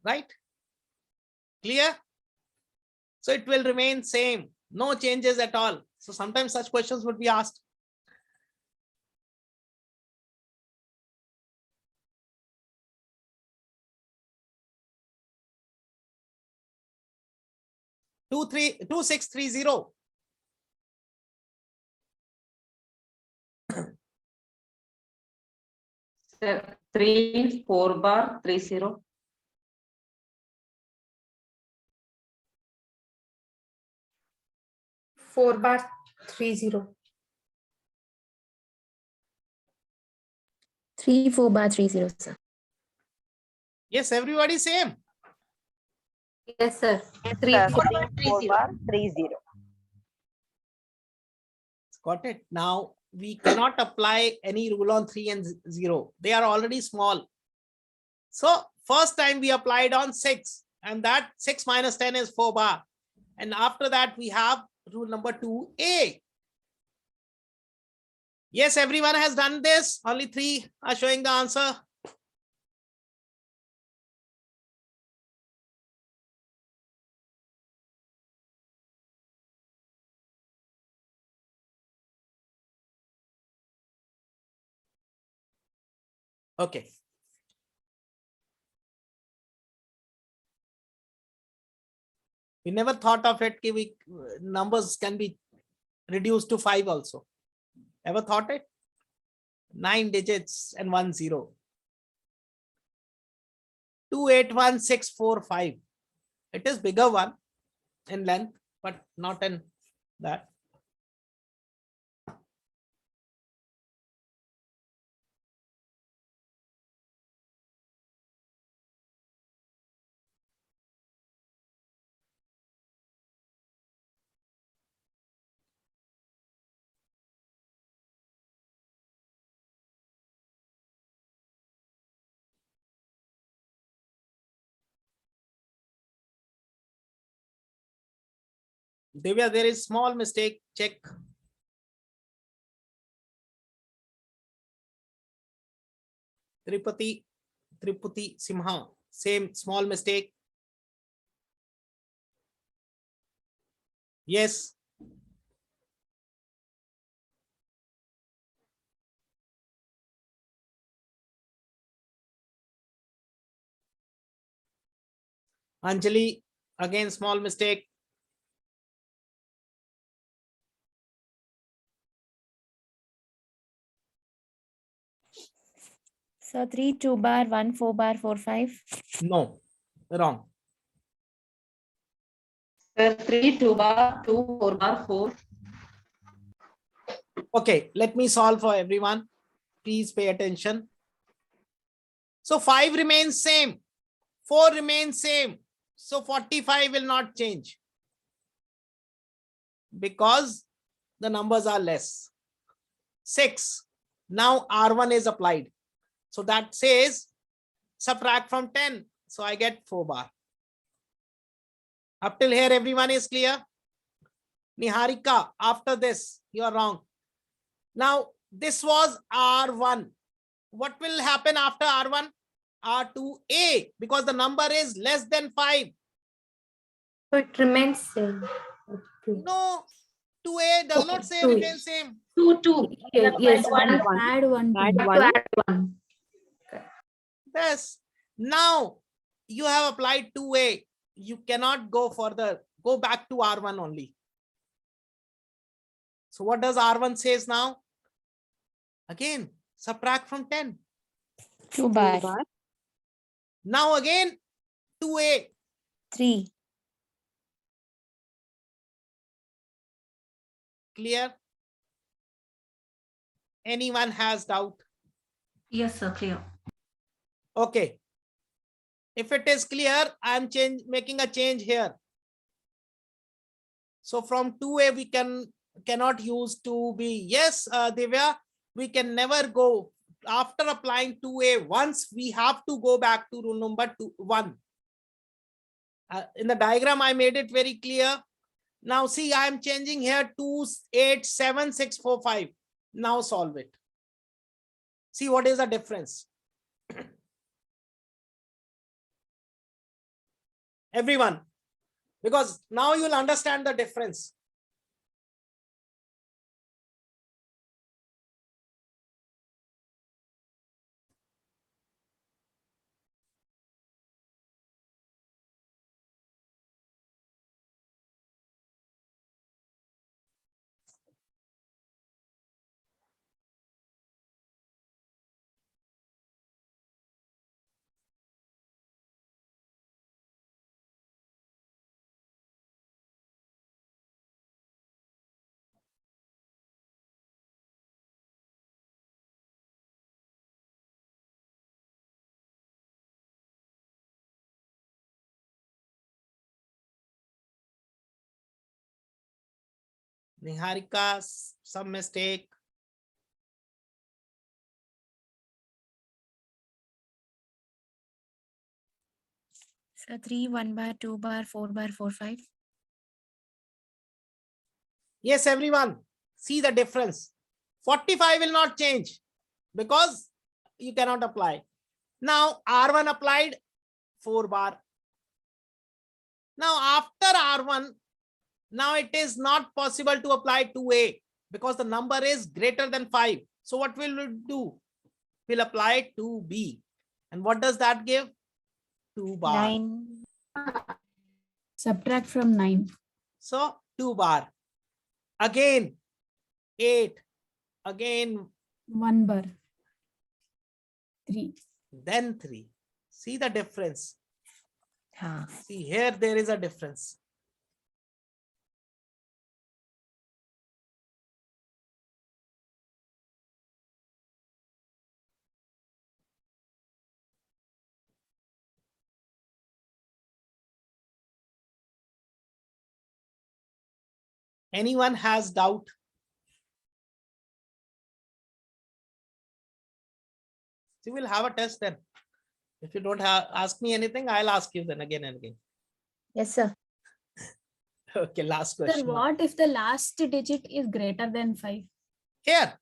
right? Clear? So it will remain same, no changes at all. So sometimes such questions would be asked. Two 6 3 0. Sir, 3, 4 bar, 3, 0. Four bar 30. 3 4 bar 30, sir. Yes, everybody same. Yes, sir. Yes, 3, sir. 4. 4 bar 30. Got it. Now we cannot apply any rule on 3 and 0. They are already small. So first time we applied on 6, and that 6 minus 10 is 4 bar. And after that we have rule number 2A. Yes, everyone has done this. Only 3 are showing the answer. Okay. We never thought of it. Numbers can be reduced to 5 also. Ever thought it? 9 digits and 1 0. 281645. It is bigger one in length, but not in that. Divya, there is small mistake. Check. Tripati Simha. Same small mistake. Yes. Anjali, again small mistake. So 3 2 bar 1 4 bar 4 5. No, wrong. Sir, 3, 2 bar, 2, 4 bar, 4. Okay, let me solve for everyone. Please pay attention. So 5 remains same. 4 remains same. So 45 will not change because the numbers are less. 6. Now R1 is applied. So that says subtract from 10. So I get 4 bar. Up till here, everyone is clear? Niharika, after this, you are wrong. Now, this was R1. what will happen after R1? R2A, because the number is less than 5. So it remains same. Okay. No, 2A does not say 2A. remain same. 2. Yes, One, one. Add one. Add to Have one. to add one. Yes. Now you have applied 2A. You cannot go further. Go back to R1 only. So what does R1 says now? Again, subtract from 10. 2 bar. Now again, 2A. 3. Clear? Anyone has doubt? Yes, sir, clear. Okay. If it is clear, I am making a change here. So from 2A we cannot use 2B. Yes, Divya, we can never go after applying 2A. Once we have to go back to rule number 1. In the diagram, I made it very clear. Now see, I am changing here 2, 8, 7, 6, 4, 5. Now solve it. See what is the difference. Everyone, because now you'll understand the difference. Niharika, some mistake. So 3, 1 bar, 2 bar, 4 bar, 4, 5. Yes, everyone, see the difference. 45 will not change because you cannot apply. Now R1 applied 4 bar. Now after R1, now it is not possible to apply 2A because the number is greater than 5. So what will we do? We'll apply 2B. And what does that give? 2 bar. 9. Subtract from 9. So 2 bar. Again 8. Again 1 bar. 3. then 3. See the difference. Ha. See here there is a difference. Anyone has doubt? So we'll have a test then. If you don't ask me anything, I'll ask you then again and again. Yes, sir. Okay, last Sir, question. what if the last digit is greater than 5? Here,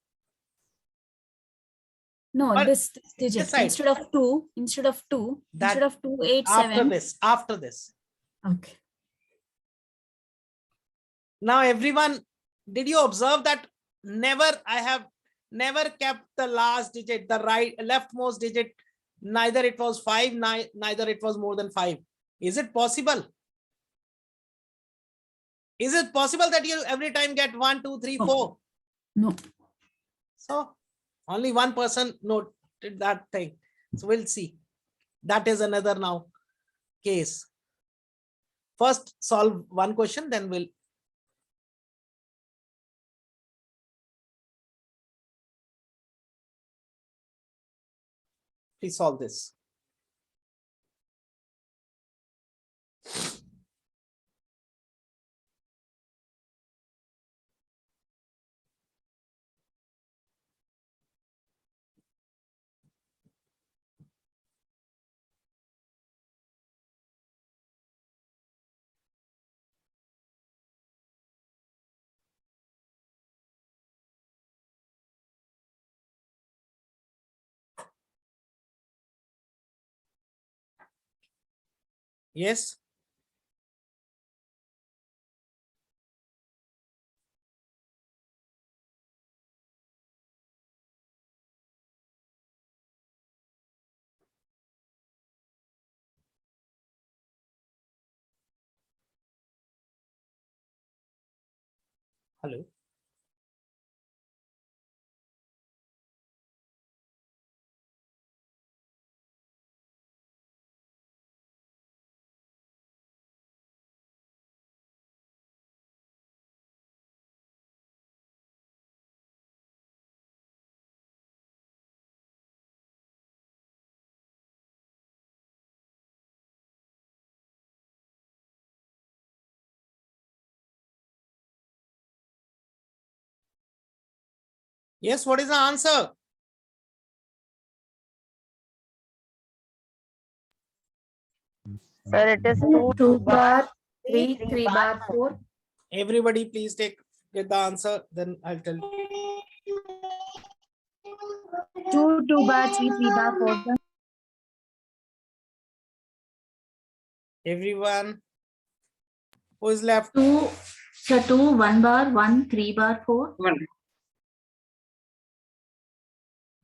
No, But this digit side. instead of 2, instead of 2, That instead of 2, 8, after 7. this. Okay. Now everyone, did you observe that I have never kept the last digit, the leftmost digit, neither it was 5, neither it was more than 5. Is it possible? Is it possible that you every time get 1, 2, 3, 4? No. So only one person noted that thing. So we'll see. That is another now case. First solve one question, then we'll. Please solve this. Yes. Hello. Yes, what is the answer? Sir, it is 2 2 bar, bar, 3, 3 3 bar, bar, 4. Everybody please get the answer, then I'll tell you. 2, 2 bar, 3, 3 bar, 4, sir. Everyone who is left? 2, sir, 2, 1 bar, 1, 3 bar, 4. 1.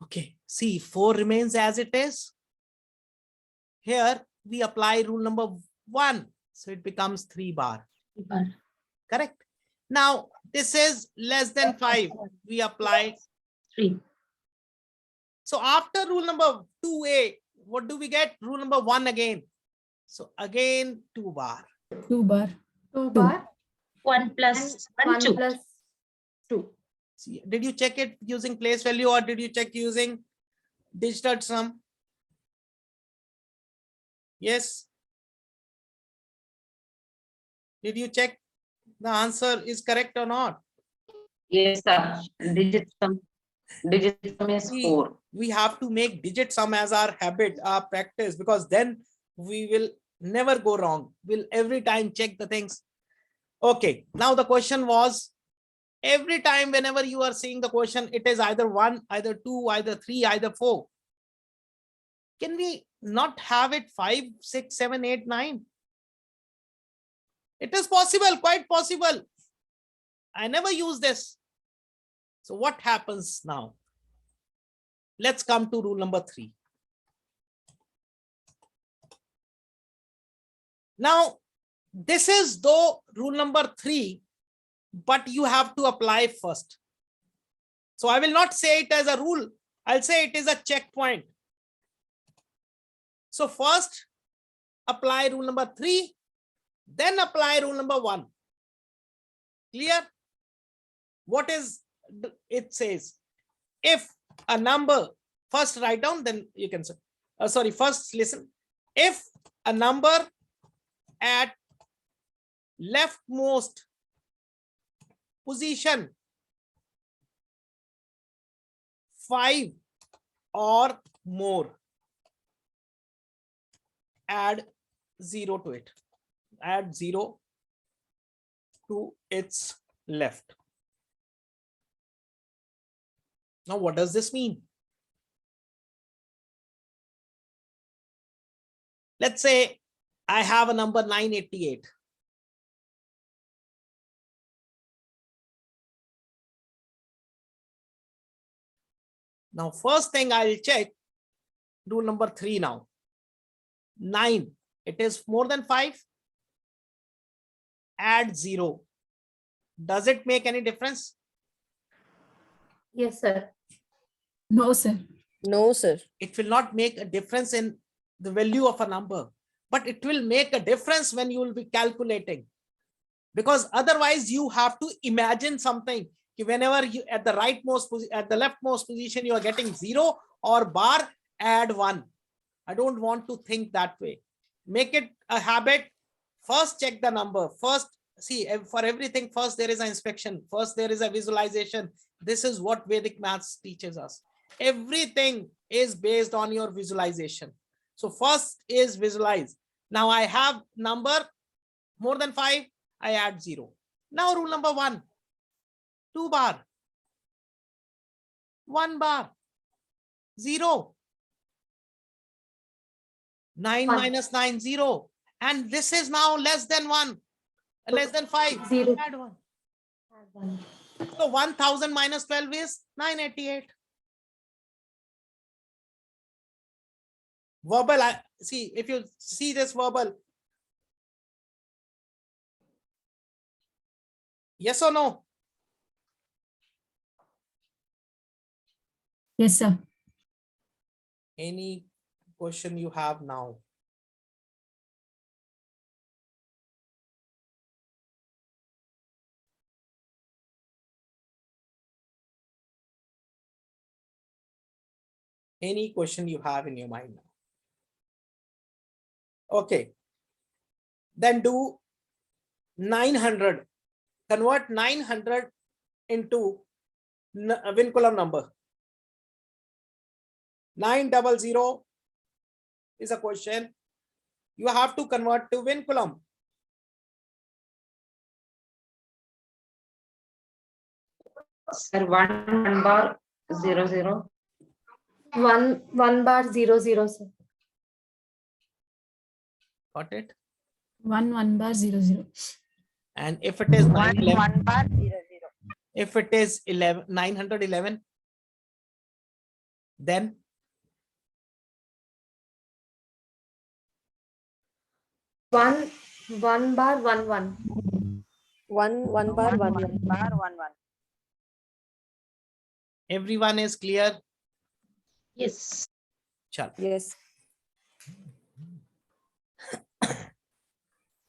Okay, see, 4 remains as it is. Here we apply rule number 1, so it becomes 3 bar. 3 bar. Correct. Now this is less than 5. We apply 3. So after rule number 2a, what do we get? Rule number 1 again. So again 2 bar. 2 bar. 2 bar 1 and plus 1, 1 2. plus 2. See, did you check it using place value or did you check using digital sum? Yes. Did you check the answer is correct or not? Yes, sir. Digit sum is See, 4. we have to make digit sum as our habit, our practice, because then we will never go wrong. We'll every time check the things. Okay, now the question was, every time whenever you are seeing the question, it is either 1, either 2, either 3, either 4. Can we not have it 5, 6, 7, 8, 9? It is possible, quite possible. I never use this. So what happens now? Let's come to rule number 3. Now, this is though rule number 3, but you have to apply first. So I will not say it as a rule. I'll say it is a checkpoint. So first apply rule number 3, then apply rule number 1. Clear? What is it says? If a number, first write down, then you can say, sorry, first listen. If a number at leftmost position 5 or more, add 0 to it. Add 0 to its left. Now, what does this mean? Let's say I have a number 988. Now, first thing I'll check rule number 3 now. 9, it is more than 5. Add 0. Does it make any difference? Yes, sir. No, sir. No, sir. It will not make a difference in the value of a number, but it will make a difference when you will be calculating. Because otherwise you have to imagine something. Whenever you at the leftmost position, you are getting 0 or bar, add 1. I don't want to think that way. Make it a habit. First check the number. First, see, for everything, first there is an inspection. First there is a visualization. This is what Vedic maths teaches us. Everything is based on your visualization. So first is visualize. Now I have number more than 5, I add 0. Now rule number 1, 2 bar, 1 bar, 0. 9 1. minus 9, 0. And this is now less than 1, less than 5. Zero. Add 1. Add 1. So 1000 minus 12 is 988. Verbal, see, if you see this verbal, yes or no? Yes, sir. Any question you have now? Any question you have in your mind now? Okay. Then do 900. Convert 900 into Vinculum number. 900 is a question. You have to convert to Vinculum. Sir, 1 bar 00. 1 bar 00, sir. Got it? 1 bar 00. And if it is 911, 1 bar 00. if it is 911, then 1 bar 11. 1 bar 1 1 bar 1 1. everyone is clear. Yes. Chal. Yes.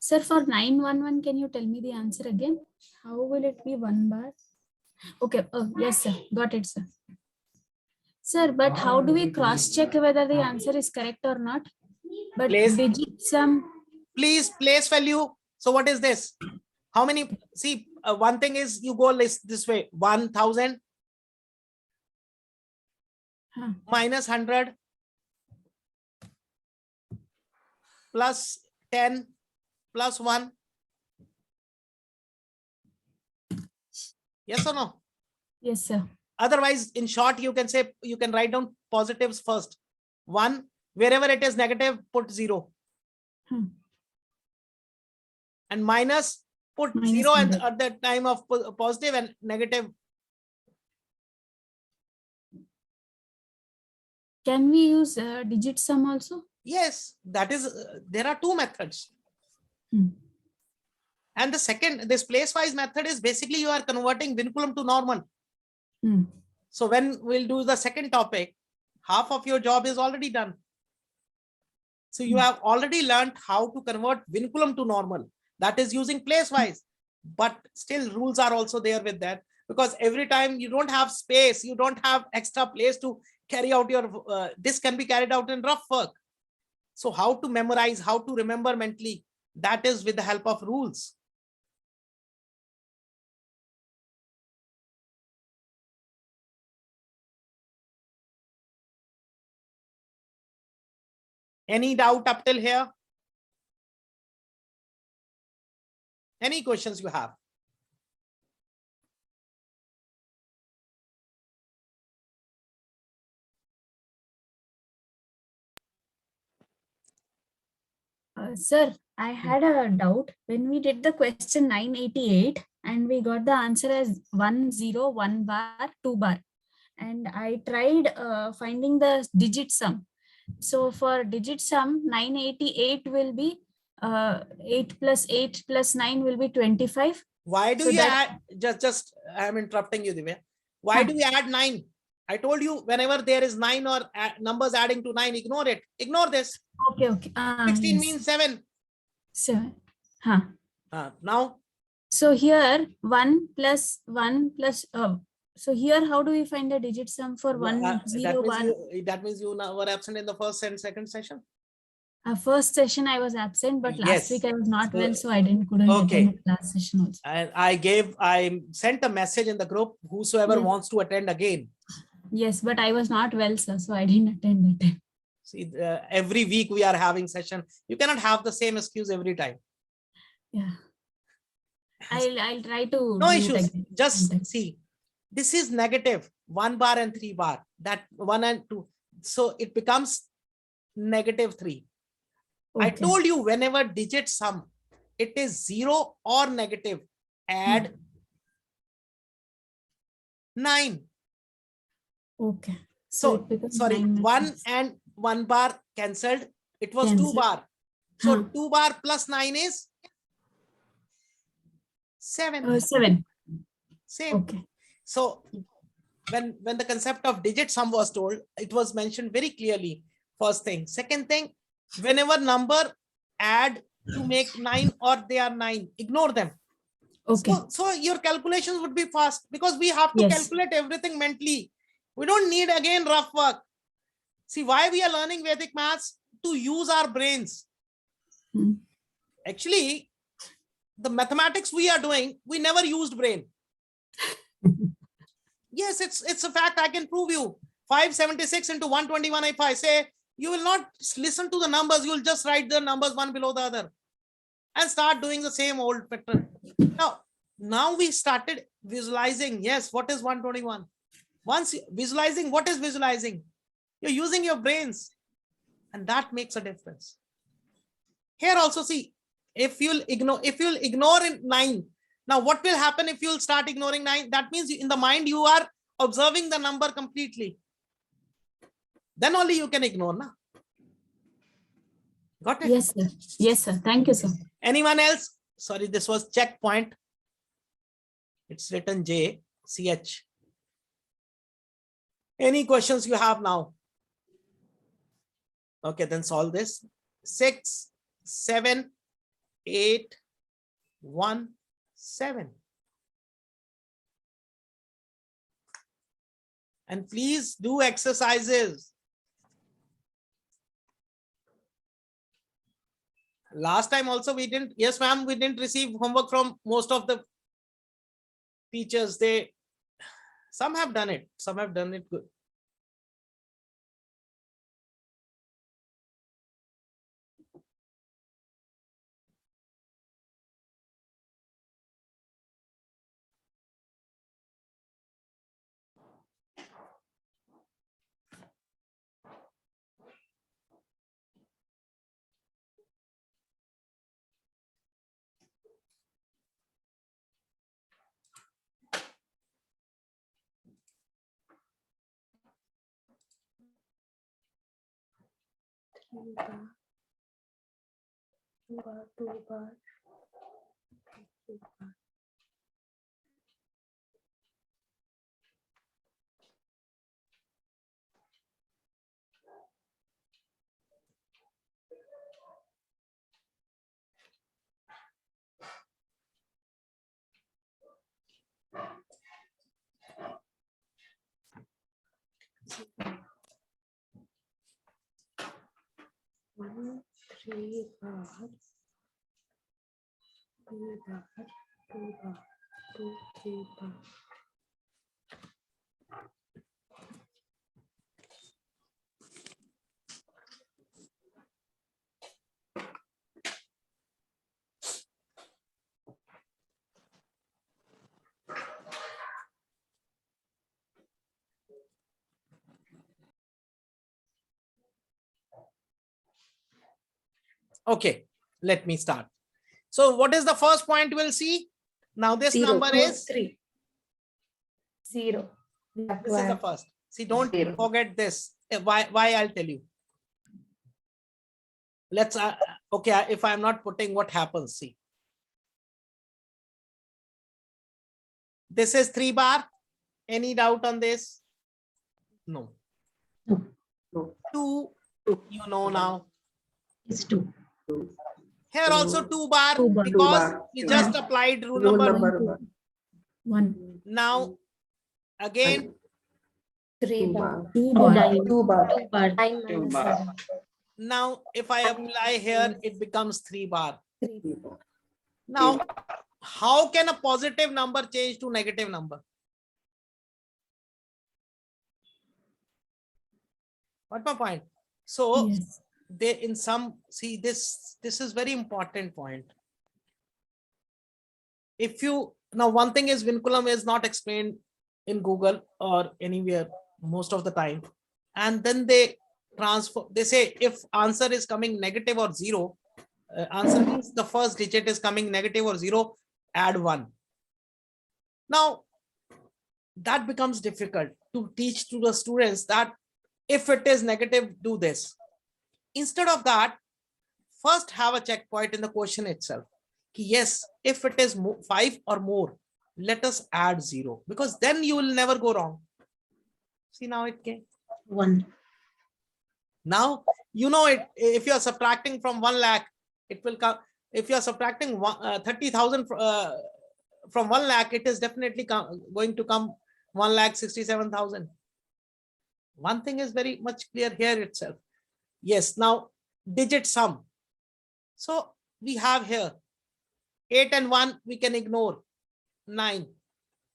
Sir, for 911, can you tell me the answer again? How will it be 1 bar? Okay. Oh, yes, sir. Got it, sir. Sir, but how do we cross-check whether the answer is correct or not? But Place. digit sum. Please place value. So what is this? How many? See, one thing is you go list this way: 1000 minus 100 plus 10 plus 1. Yes or no? Yes, sir. Otherwise, in short, you can say, you can write down positives first. 1, wherever it is negative, put 0. And minus, put Minus 0 and 100. at the time of positive and negative. Can we use digit sum also? Yes, that is, there are 2 methods. Hmm. And the second, this place-wise method is basically you are converting Vinculum to normal. Hmm. So when we'll do the second topic, half of your job is already done. So you have already learned how to convert Vinculum to normal. That is using place-wise. But still rules are also there with that, because every time you don't have space, you don't have extra place to carry out your, this can be carried out in rough work. So how to memorize, how to remember mentally, that is with the help of rules. Any doubt up till here? Any questions you have? Sir, I had a doubt when we did the question 988 and we got the answer as 101 bar 2 bar, and I tried finding the digit sum. So for digit sum, 988 will be 8 plus 8 plus 9 will be 25. Why do So you that- add, just I'm interrupting you, Divya. Why do you add 9? I told you whenever there is 9 or numbers adding to 9, ignore it. Ignore this. Okay, okay. 16 yes. means 7. 7. Huh. Now, So here 1 plus 1 plus so here how do we find the digit sum for 1 0 1? that means you were absent in the first and second session. First session I was absent, but last Yes. week I was not So- well, so I couldn't Okay. attend the last session also. And I sent a message in the group, whosoever Yes. wants to attend again. Yes, but I was not well, sir, so I didn't attend that time. See, every week we are having session. You cannot have the same excuse every time. Yeah. I'll try to No do it issues. again Just sometime. see, this is negative 1 bar and 3 bar, that 1 and 2. So it becomes -3. I Okay. told you whenever digit sum, it is 0 or negative, add 9. Okay. So, it becomes sorry, 9 1 matrix. and 1 bar cancelled. It was 2 Cancelled. bar. So Huh. 2 bar plus 9 is 7. 7. Same. Okay. So when the concept of digit sum was told, it was mentioned very clearly. First thing. Second thing, whenever number add to make 9 or they are 9, ignore them. Okay. So your calculations would be fast because we have to Yes. calculate everything mentally. We don't need again rough work. See why we are learning Vedic maths? To use our brains. Hmm. Actually, the mathematics we are doing, we never used brain. Yes, it's a fact. I can prove you. 576 into 121. If I say, you will not listen to the numbers, you will just write the numbers one below the other and start doing the same old pattern. Now we started visualizing. Yes, what is 121? Once visualizing, what is visualizing? You're using your brains, and that makes a difference. Here also, see, if you'll ignore in 9. Now, what will happen if you'll start ignoring 9? That means in the mind, you are observing the number completely. Then only you can ignore. Na? Got it? Yes, sir. Yes, sir. Thank you, sir. Anyone else? Sorry, this was checkpoint. It's written JCH. Any questions you have now? Okay, then solve this. 6, 7, 8, 1, 7. And please do exercises. Last time also we didn't, yes ma'am, we didn't receive homework from most of the teachers. Some have done it, some have done it good. Two bar. One, 3 bar, 2 bar, 2 bar, 2, 3 bar. Okay, let me start. So what is the first point we'll see? Now this 0, number 2, is 3. 0. This is the first. See, don't forget this. Why I'll tell you. Let's okay, if I'm not putting, what happens? See, this is 3 bar. Any doubt on this? No. 2, you know now. It's 2. Here also 2 bar, 2 bar. because we just applied rule number 1. now. Again 3 bar. 2 bar. 2 bar. 9 minus 7. now if I apply here, it becomes 3 bar. 3 bar. Now, how can a positive number change to negative number? What's my point? So Yes. they in some, see, this is very important point. If you, now one thing is Vinculum is not explained in Google or anywhere most of the time, and then they transfer, they say if answer is coming negative or zero, answer means the first digit is coming negative or zero, add 1. Now, that becomes difficult to teach to the students that if it is negative, do this. Instead of that, first have a checkpoint in the question itself. Yes, if it is 5 or more, let us add 0, because then you will never go wrong. See, now it came 1. now. You know it. If you are subtracting from 1 lakh, it will come. If you are subtracting 30,000 from 1 lakh, it is definitely going to come 1,67,000. One thing is very much clear here itself. Yes, now digit sum. So we have here 8 and 1, we can ignore, 9.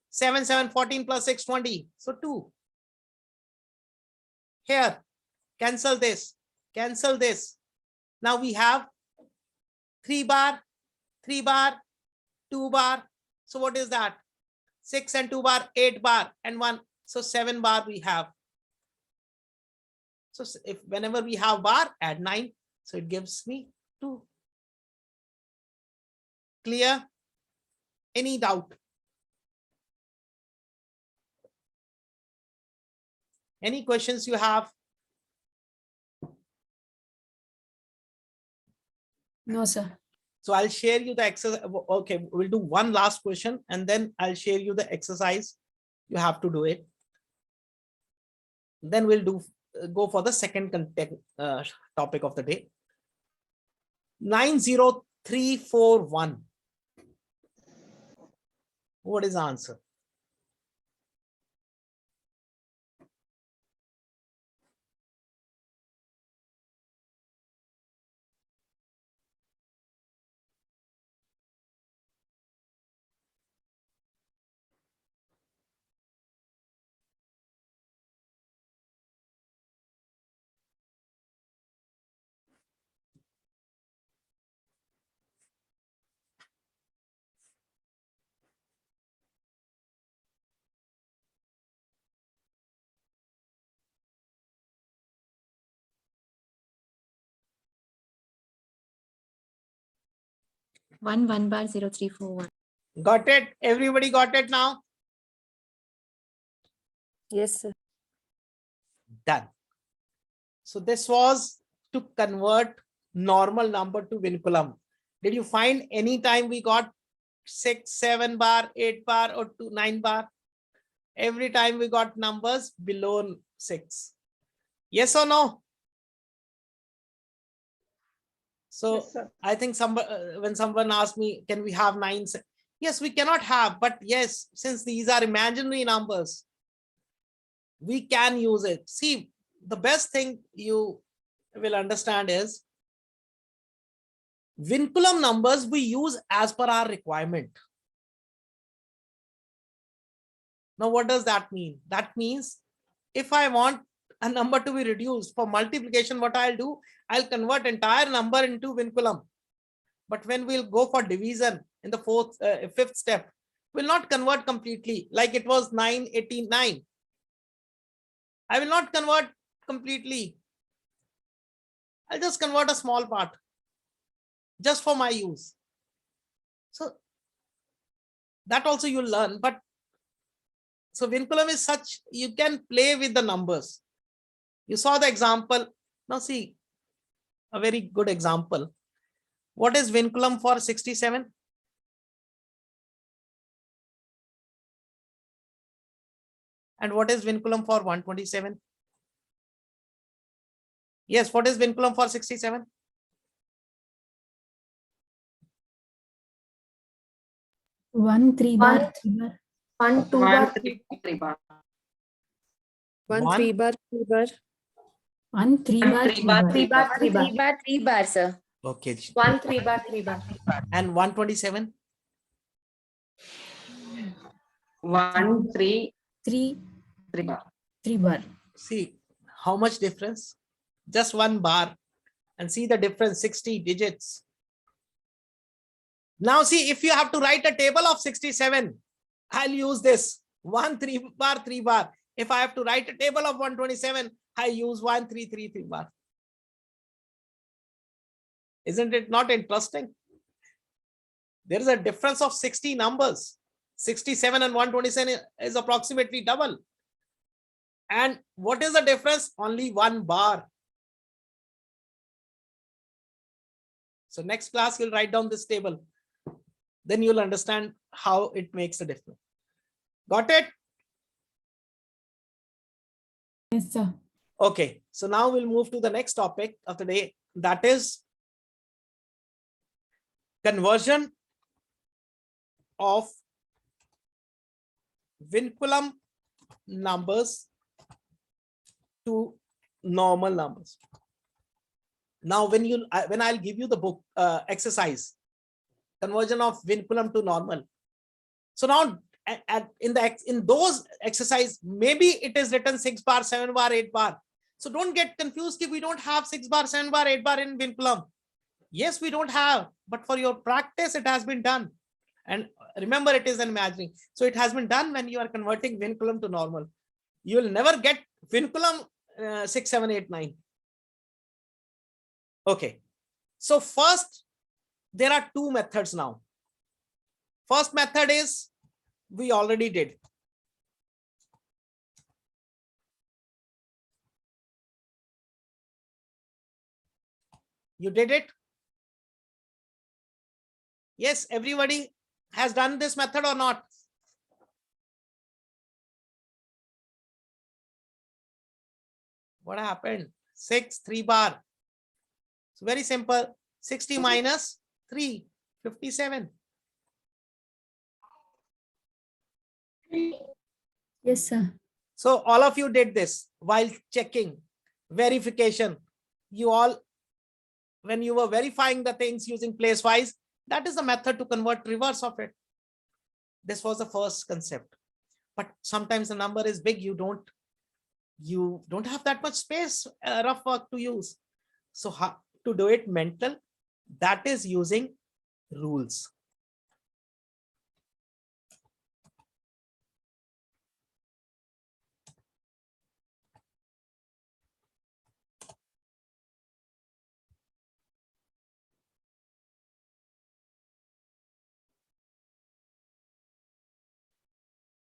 7, 7, 14 plus 6, 20. So 2. Here, cancel this, cancel this. Now we have 3 bar, 3 bar, 2 bar. So what is that? 6 and 2 bar, 8 bar and 1. So 7 bar we have. So if whenever we have bar, add 9. So it gives me 2. Clear? Any doubt? Any questions you have? No, sir. So I'll share you the exercise. Okay, we'll do one last question and then I'll share you the exercise. You have to do it. Then we'll go for the second topic of the day. 90341. What is the answer? One bar 0341. Got it? Everybody got it now? Yes, sir. Done. So this was to convert normal number to Vinculum. Did you find any time we got 6, 7 bar, 8 bar or 9 bar? Every time we got numbers below 6. Yes or no? So Yes, sir. I think when someone asked me, can we have 9? Yes, we cannot have, but yes, since these are imaginary numbers, we can use it. See, the best thing you will understand is Vinculum numbers we use as per our requirement. Now, what does that mean? That means if I want a number to be reduced for multiplication, what I'll do, I'll convert entire number into Vinculum. But when we'll go for division in the fifth step, we'll not convert completely like it was 989. I will not convert completely. I'll just convert a small part just for my use. So that also you'll learn. But so Vinculum is such, you can play with the numbers. You saw the example. Now see, a very good example. What is Vinculum for 67? And what is Vinculum for 127? Yes, what is Vinculum for 67? One 3 bar, 3 bar. 1, 2 1, bar, 3 bar. 1 One. 3 bar, 3 bar. 1 3 bar, 3 bar. 3 bar, 3 bar. 3 bar, 3 bar, sir. Okay. 1, 3 bar, 3 bar. And 127? 1, 3, 3 3 bar. 3 bar. See how much difference? Just 1 bar. And see the difference, 60 digits. Now see, if you have to write a table of 67, I'll use this 1 3 bar 3 bar. If I have to write a table of 127, I use 1333 bar. Isn't it not interesting? There is a difference of 60 numbers. 67 and 127 is approximately double. And what is the difference? Only 1 bar. So next class, you'll write down this table. Then you'll understand how it makes a difference. Got it? Yes, sir. Okay. So now we'll move to the next topic of the day. That is conversion of Vinculum numbers to normal numbers. Now, when I'll give you the book exercise, conversion of Vinculum to normal. So now in those exercise, maybe it is written 6 bar, 7 bar, 8 bar. So don't get confused if we don't have 6 bar, 7 bar, 8 bar in Vinculum. Yes, we don't have, but for your practice, it has been done. And remember, it is an imagining. So it has been done when you are converting Vinculum to normal. You will never get Vinculum 6, 7, 8, 9. Okay. So first, there are two methods now. First method is we already did. You did it? Yes, everybody has done this method or not? What happened? 6, 3 bar. It's very simple. 60 minus 3, 57. Yes, sir. So all of you did this while checking verification. You all, when you were verifying the things using place-wise, that is the method to convert reverse of it. This was the first concept. But sometimes the number is big. You don't have that much space, rough work to use. So how to do it mental? That is using rules.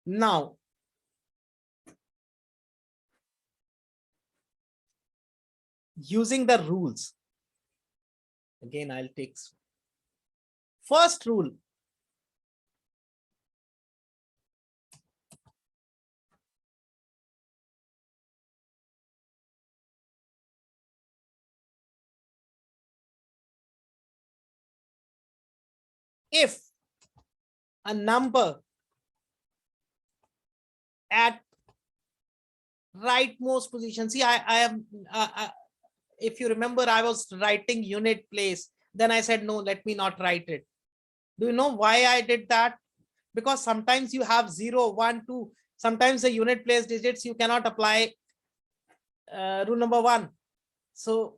Now, using the rules. Again, I'll take first rule. If a number at rightmost position, see, I am, if you remember, I was writing unit place. Then I said, no, let me not write it. Do you know why I did that? Because sometimes you have 0, 1, 2. Sometimes the unit place digits, you cannot apply rule number 1. So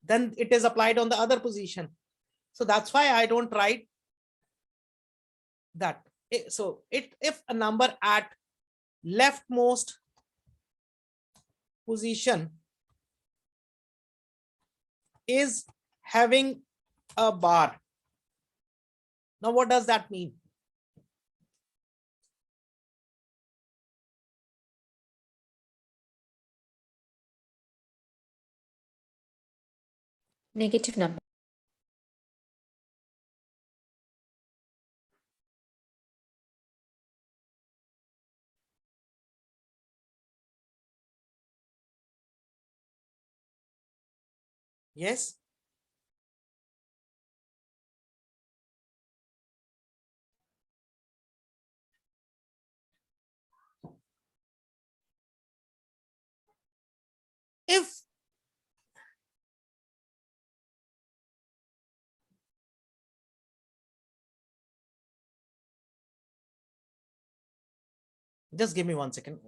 then it is applied on the other position. So that's why I don't write that. So if a number at leftmost position is having a bar. Now, what does that mean? Negative number. Yes. If just give me 1 second.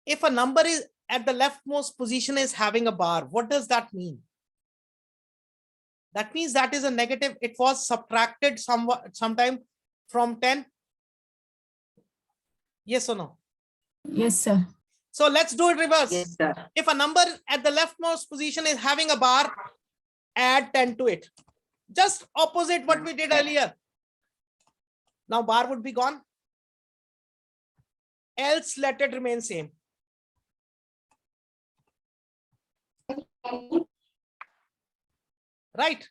if a number is at the leftmost position is having a bar, what does that mean? That means that is a negative. It was subtracted sometime from 10. Yes or no? Yes, sir. So let's do it reverse. Yes, sir. If a number at the leftmost position is having a bar, add 10 to it. Just opposite what we did earlier. Now bar would be gone. Else let it remain same. Right?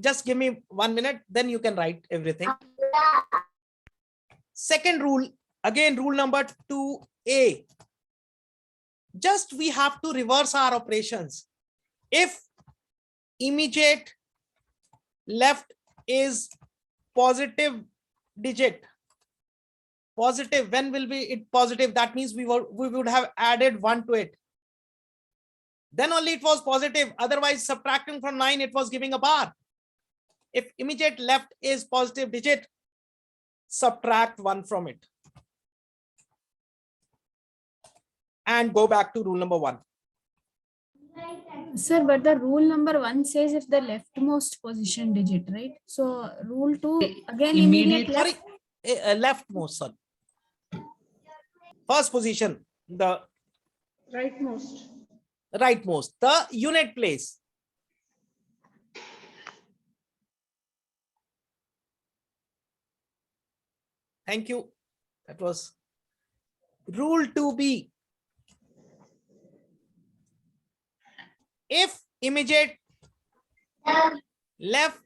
Just give me 1 minute, then you can write everything. Second rule, again, rule number 2A. Just we have to reverse our operations. If immediate left is positive digit, positive, when will be it positive? That means we would have added 1 to it. Then only it was positive. Otherwise, subtracting from 9, it was giving a bar. If immediate left is positive digit, subtract 1 from it. And go back to rule number 1. Sir, but the rule number 1 says if the leftmost position digit, right? So rule 2 again immediate Sorry, left. leftmost, sorry. First position, the Rightmost. rightmost, the unit place. Thank you. That was rule 2B. If immediate left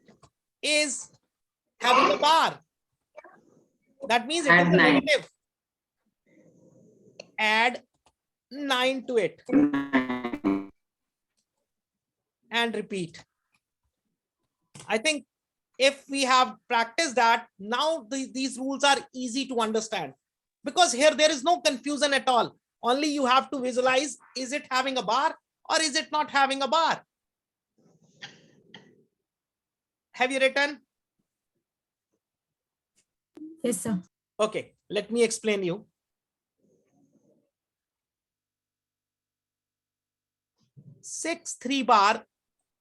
is having a bar, that means it Add is a 9. negative. Add 9 to it and repeat. I think if we have practiced that, now these rules are easy to understand, because here there is no confusion at all. Only you have to visualize, is it having a bar or is it not having a bar? Have you written? Yes, sir. Okay, let me explain you. Six 3 bar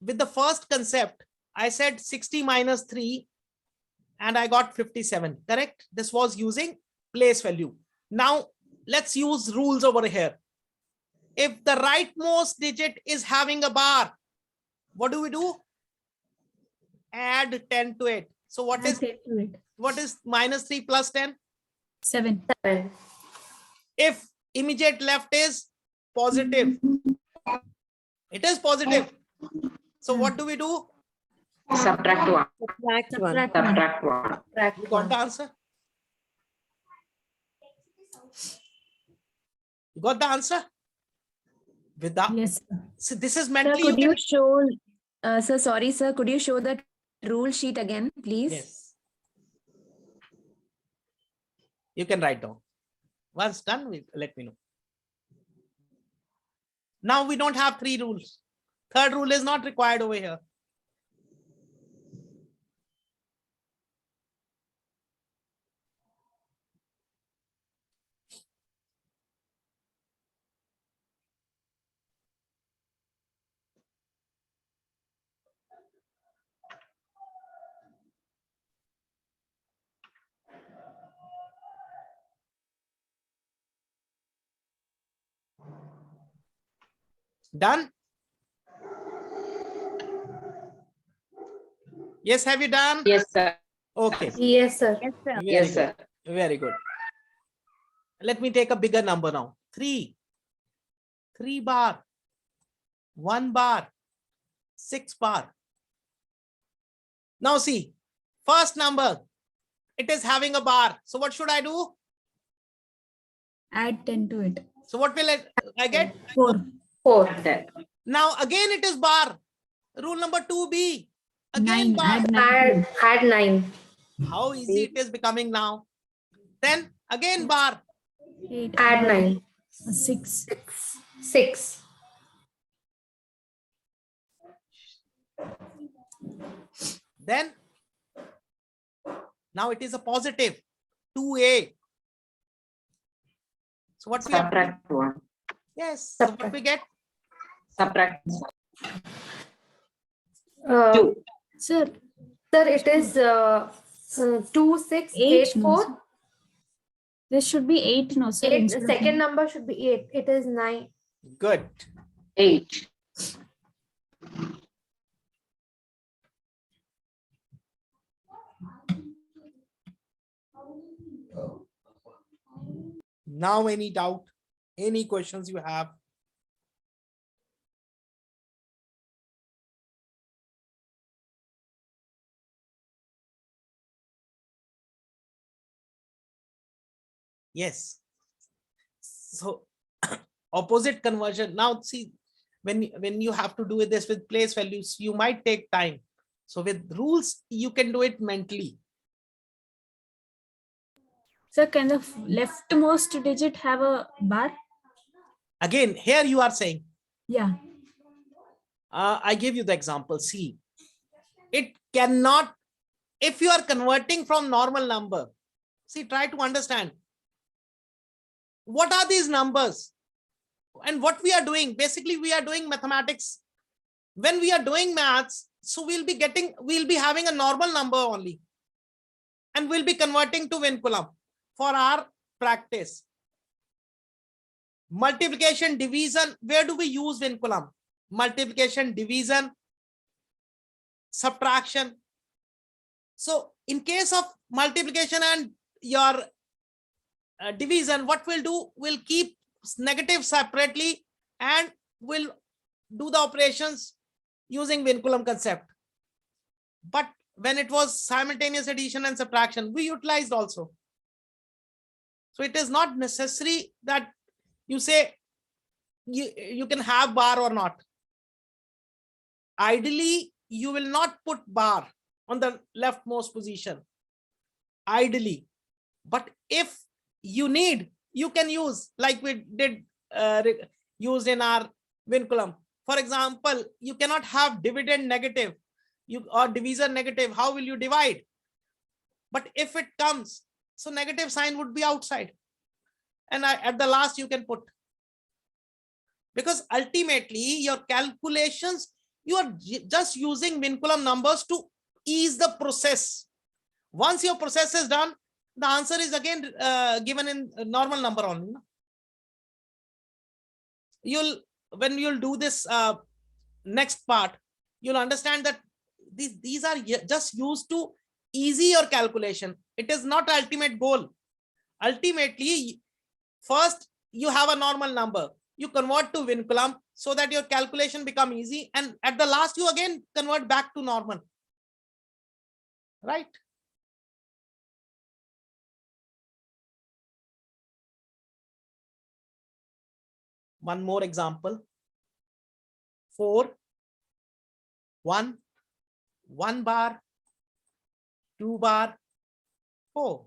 with the first concept, I said 60 minus 3 and I got 57, correct? This was using place value. Now let's use rules over here. If the rightmost digit is having a bar, what do? Add 10 to it. So what Add 10 to it. what is minus 3 plus 10? 7. If immediate left is positive, it is positive. So what do? Subtract 1. Subtract 1. Subtract 1. You got the answer? You got the answer? Without, Yes, sir. so this is Sir, mentally. could you show, sir, sorry, sir, could you show that rule sheet again, please? Yes. You can write down. Once done, let me know. Now we don't have 3 rules. Third rule is not required over here. Done? Yes, have you done? Yes, sir. Okay. Yes, sir. Yes, sir. Very Yes, good. sir. Very good. Let me take a bigger number now. 3. 3 bar. 1 bar. 6 bar. Now see, first number, it is having a bar. So what should I do? Add 10 to it. So what will I get? 4. 4. That. Now again it is bar. Rule number 2B. Again 9. bar. Add 9. to it. Add 9. How easy it is becoming now. Then again bar. 8. Add 9. 6. 6. Then now it is a positive 2A. So what we have to do? Subtract 1. Yes. So what we get? Subtract Uh, 2. Sir, Sir, it is 2684. this should be 8, no, sir. 8. instead of Second nine. number should be 8. It is 9. Good. 8. Now any doubt, any questions you have? Yes. So opposite conversion. Now see, when you have to do this with place values, you might take time. So with rules, you can do it mentally. Sir, can the leftmost digit have a bar? Again, here you are saying, Yeah. I give you the example. See, it cannot, if you are converting from normal number, see, try to understand. What are these numbers? And what we are doing, basically we are doing mathematics. When we are doing maths, so we'll be having a normal number only. And we'll be converting to Vinculum for our practice. Multiplication, division, where do we use Vinculum? Multiplication, division, subtraction. So in case of multiplication and your division, what we'll do, we'll keep negative separately and we'll do the operations using Vinculum concept. But when it was simultaneous addition and subtraction, we utilized also. So it is not necessary that you say you can have bar or not. Ideally, you will not put bar on the leftmost position. Ideally. But if you need, you can use like we did used in our Vinculum. For example, you cannot have dividend negative or divisor negative. How will you divide? But if it comes, so negative sign would be outside. And at the last you can put. Because ultimately your calculations, you are just using Vinculum numbers to ease the process. Once your process is done, the answer is again given in normal number only. When you'll do this next part, you'll understand that these are just used to easy your calculation. It is not ultimate goal. Ultimately, first you have a normal number. You convert to Vinculum so that your calculation become easy. And at the last, you again convert back to normal. Right? One more example. 4, 1, 1 bar, 2 bar, 4.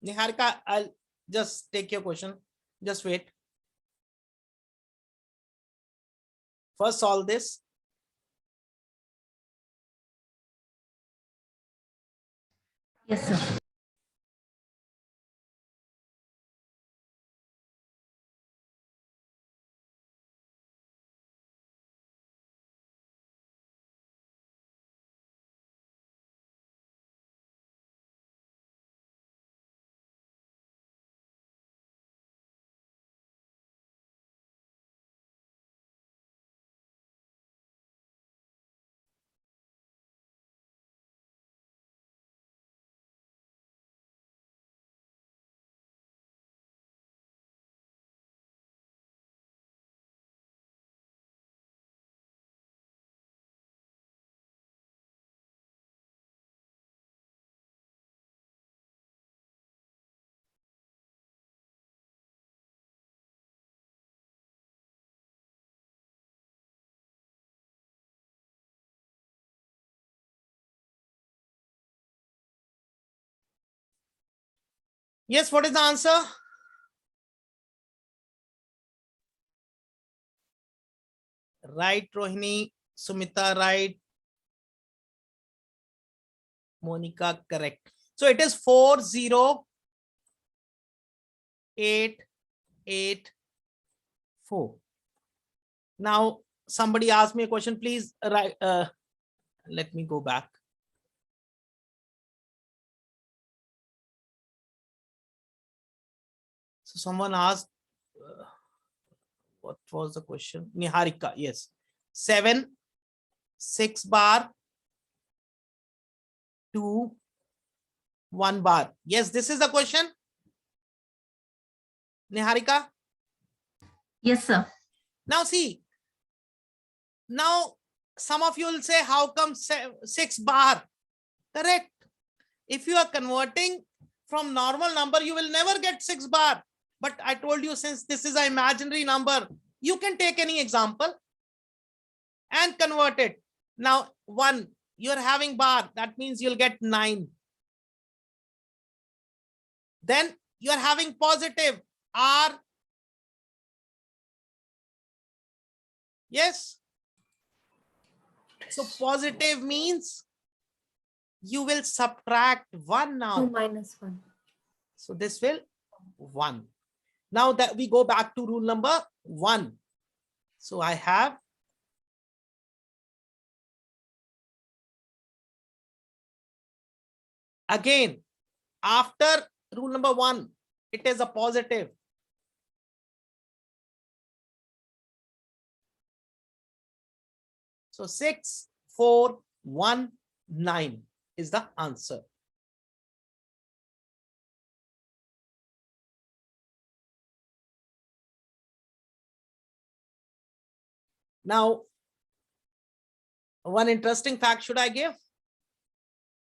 Niharika, I'll just take your question. Just wait. First solve this. Yes, sir. Yes, what is the answer? Right, Rohini. Sumita, right. Monica, correct. So it is 40884. Now somebody asked me a question. Please write. Let me go back. So someone asked, what was the question? Niharika, yes. 7, 6 bar, 2, 1 bar. Yes, this is the question. Niharika. Yes, sir. Now see, now some of you will say, how come 6 bar? Correct. If you are converting from normal number, you will never get 6 bar. But I told you, since this is an imaginary number, you can take any example and convert it. Now 1, you're having bar, that means you'll get 9. Then you're having positive R. Yes. So positive means you will subtract 1 2 now. minus 1. So this will 1. Now that we go back to rule number 1. So I have again, after rule number 1, it is a positive. So 6, 4, 1, 9 is the answer. Now, one interesting fact should I give?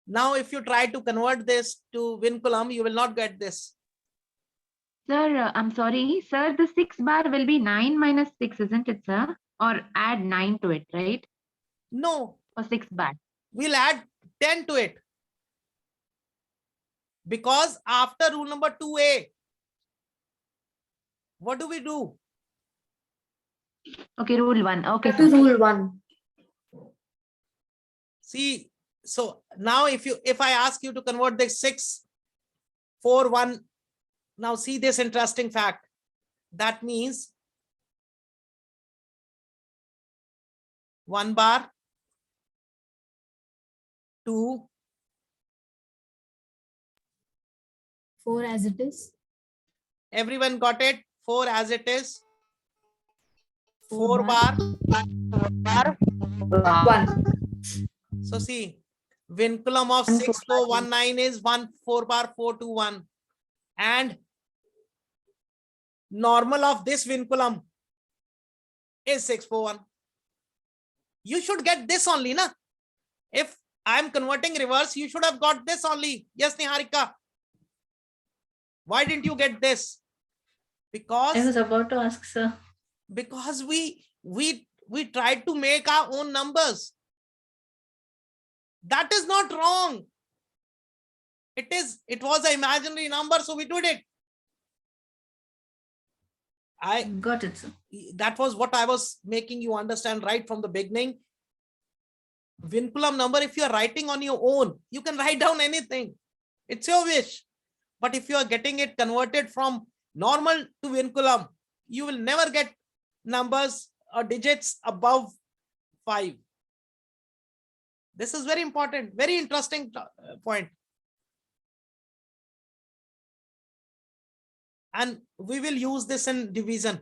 Now, if you try to convert this to Vinculum, you will not get this. Sir, I'm sorry. Sir, the 6 bar will be 9 minus 6, isn't it, sir? Or add 9 to it, right? No, For 6 bar. we'll add 10 to it. Because after rule number 2A, what do we do? Okay, rule 1. Okay, That is sir. rule 1. See, so now if I ask you to convert the 6, 4, 1, now see this interesting fact. That means 1 bar, 2, 4 as it is. everyone got it? 4 as it is. 4 4 bar. 1. So see, vinculum of 6419 is 1 4 bar 421, and normal of this vinculum is 641. You should get this only, na? If I'm converting reverse, you should have got this only. Yes, Niharika. Why didn't you get this? Because I was about to ask, sir. Because we tried to make our own numbers. That is not wrong. It was an imaginary number, so we did it. I Got it, sir. that was what I was making you understand right from the beginning. Vinculum number, if you are writing on your own, you can write down anything. It's your wish. But if you are getting it converted from normal to vinculum, you will never get numbers or digits above 5. This is very important, very interesting point. And we will use this in division.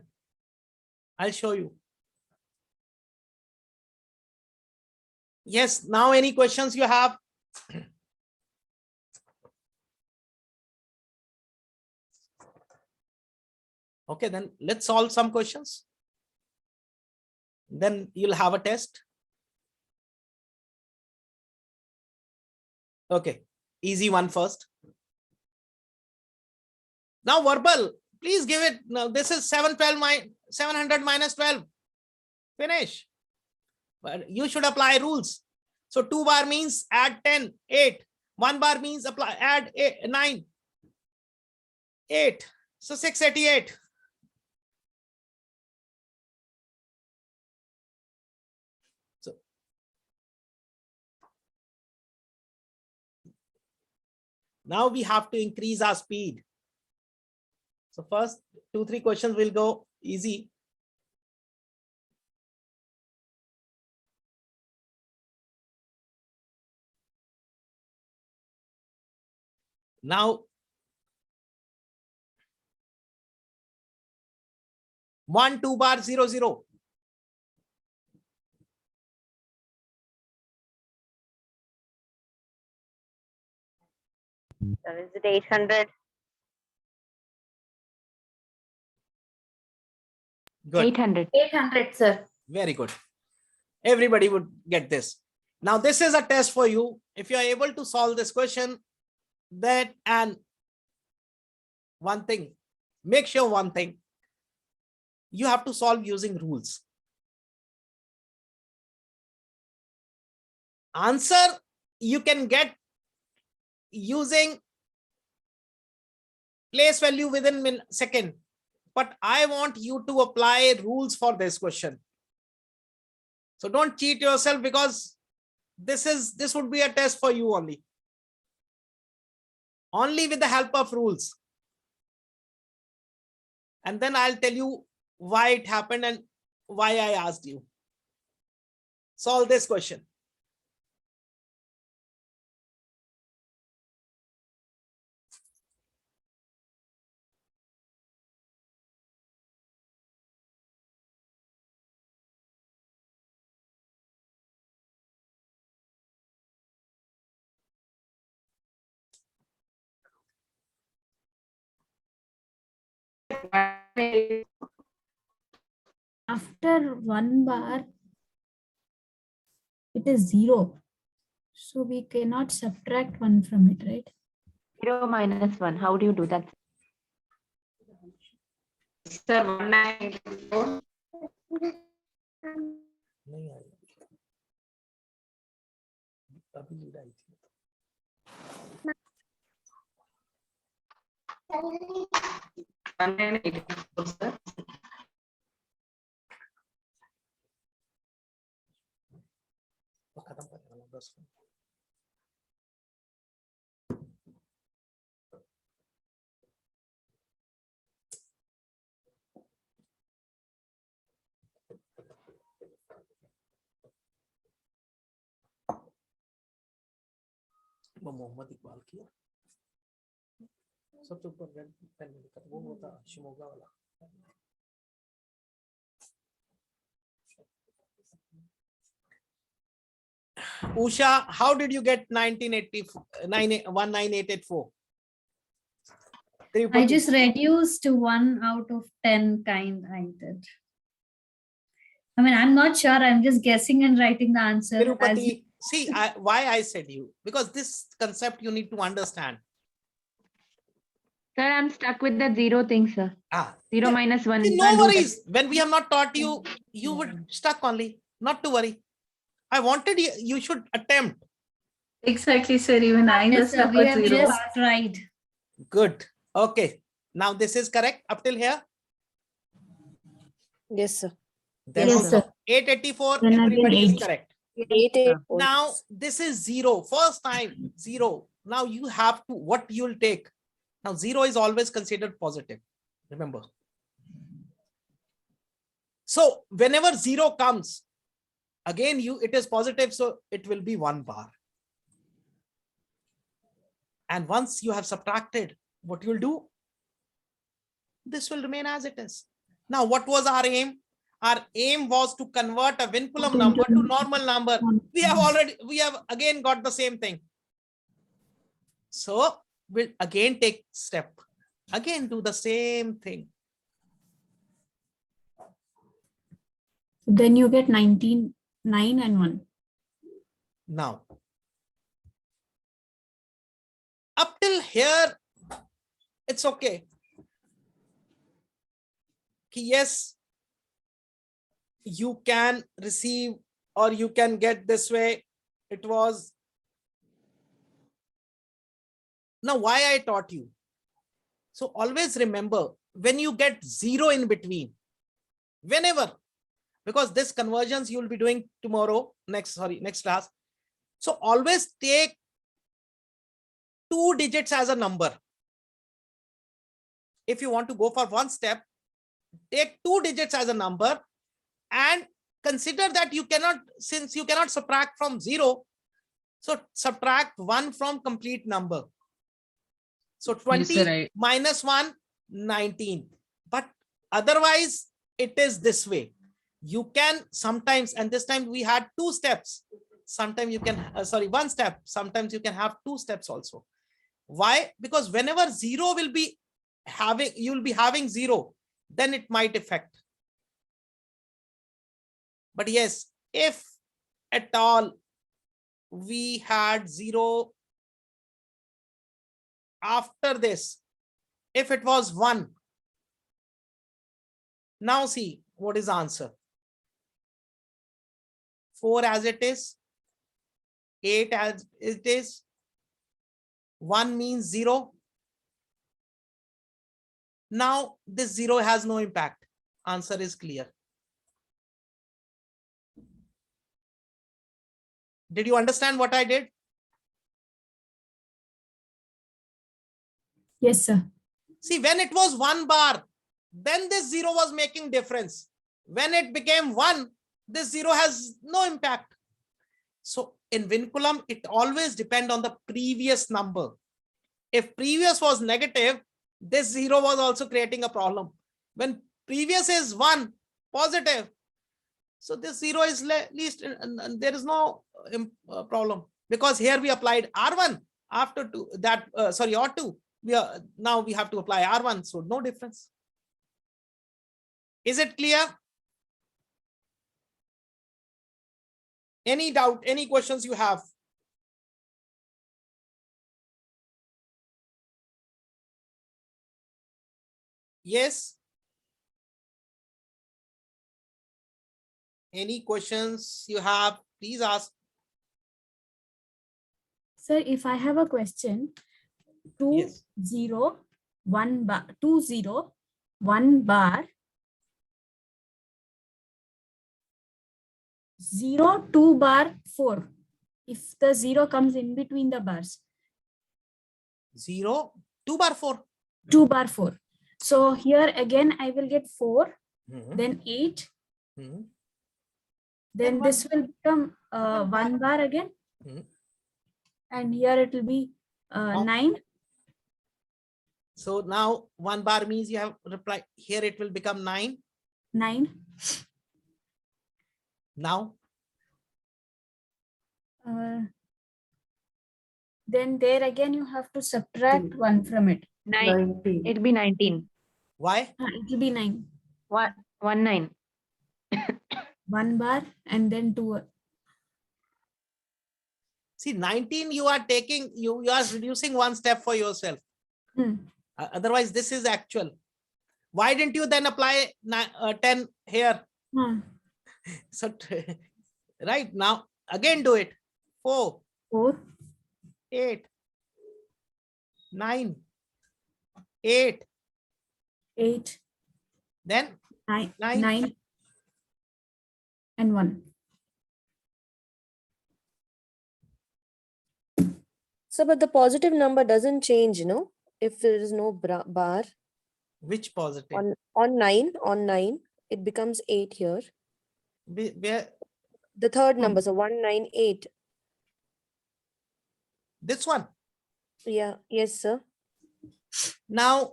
I'll show you. Yes, now any questions you have? Okay, then let's solve some questions. Then you'll have a test. Okay, easy one first. Now verbal, please give it. Now this is 700 minus 12. Finish. But you should apply rules. So 2 bar means add 10, 8. 1 bar means add 9, 8. So 688. Now we have to increase our speed. So first 2-3 questions will go easy. Now 1 2 bar 0 0. Sir, is it 800? Good. 800. 800, sir. Very good. Everybody would get this. Now this is a test for you. If you are able to solve this question, then and one thing, make sure one thing, you have to solve using rules. Answer you can get using place value within second, but I want you to apply rules for this question. So don't cheat yourself, because this would be a test for you only with the help of rules. And then I'll tell you why it happened and why I asked you. Solve this question. After 1 bar, it is 0. So we cannot subtract 1 from it, right? 0 minus 1. How do you do that? Sir, 194. Sir. Mohammad Iqbal किया सबसे ऊपर red pen में लिखा वो होता शिमोगा वाला. Usha, how did you get 19884? I just reduced 1 out of 10 kind I did. I mean, I'm not sure. I'm just guessing and writing the answer. Tirupati, see, why I said you, because this concept you need to understand. Sir, I'm stuck with that 0 thing, sir. 0 minus 1. See, no worries. When we have not taught you, you would stuck only. Not to worry. I wanted you should attempt. Exactly, sir. Even I was stuck with 0. Just tried. Good. Okay. Now this is correct up till here. Yes, sir. Then Yes, also sir. 884, Then everybody again is correct. 884. Now this is 0. First time 0. Now you have to, what you'll take. Now 0 is always considered positive. Remember. So whenever 0 comes, again it is positive, so it will be 1 bar. And once you have subtracted, what you'll do? This will remain as it is. Now, what was our aim? Our aim was to convert a Vinculum number to normal number. We have again got the same thing. So we'll again take step. Again do the same thing. Then you get 19, 9 and 1. Now, up till here, it's okay. Yes, you can receive or you can get this way. It was. Now, why I taught you? So always remember, when you get 0 in between, whenever, because this conversions you will be doing tomorrow, next class. So always take 2 digits as a number. If you want to go for one step, take 2 digits as a number and consider that you cannot, since you cannot subtract from 0, so subtract 1 from complete number. So 20 Yes, sir, minus 1, 19. But otherwise, it is this way. You can sometimes, and this time we had 2 steps. Sometimes you can, one step. Sometimes you can have 2 steps also. Why? Because whenever 0 will be having, you will be having 0, then it might affect. But yes, if at all we had 0 after this, if it was 1, now see what is the answer. 4 as it is, 8 as it is, 1 means 0. Now this 0 has no impact. Answer is clear. Did you understand what I did? Yes, sir. See, when it was 1 bar, then this 0 was making difference. When it became 1, this 0 has no impact. So in Vinculum, it always depends on the previous number. If previous was negative, this 0 was also creating a problem. When previous is 1, positive, so this 0 is least, and there is no problem, because here we applied R1 after 2, that R2. Now we have to apply R1, so no difference. Is it clear? Any doubt, any questions you have? Yes. Any questions you have, please ask. Sir, if I have a question, 2 Yes. 0 1 bar 2 0 1 bar 0 2 bar 4. If the 0 comes in between the bars. 0 2 bar 4. 2 bar 4. So here again I will get 4, then 8. Then this will become 1 bar again. And here it will be 9. So now 1 bar means you have reply. Here it will become 9. 9. Now. Then there again you have to subtract 1 from it. 19. It'll be 19. Why? It will be 9. 19. 1 bar and then 2. See, 19 you are taking, you are reducing 1 step for yourself. Otherwise, this is actual. Why didn't you then apply 10 here? So, right now, again do it. 4, 8, 9, 8. Then 9 and 1. So, but the positive number doesn't change, if there is no bar. Which positive? On 9, it becomes 8 here. Where? The third number, so 198. This one? Yeah, yes, sir. Now,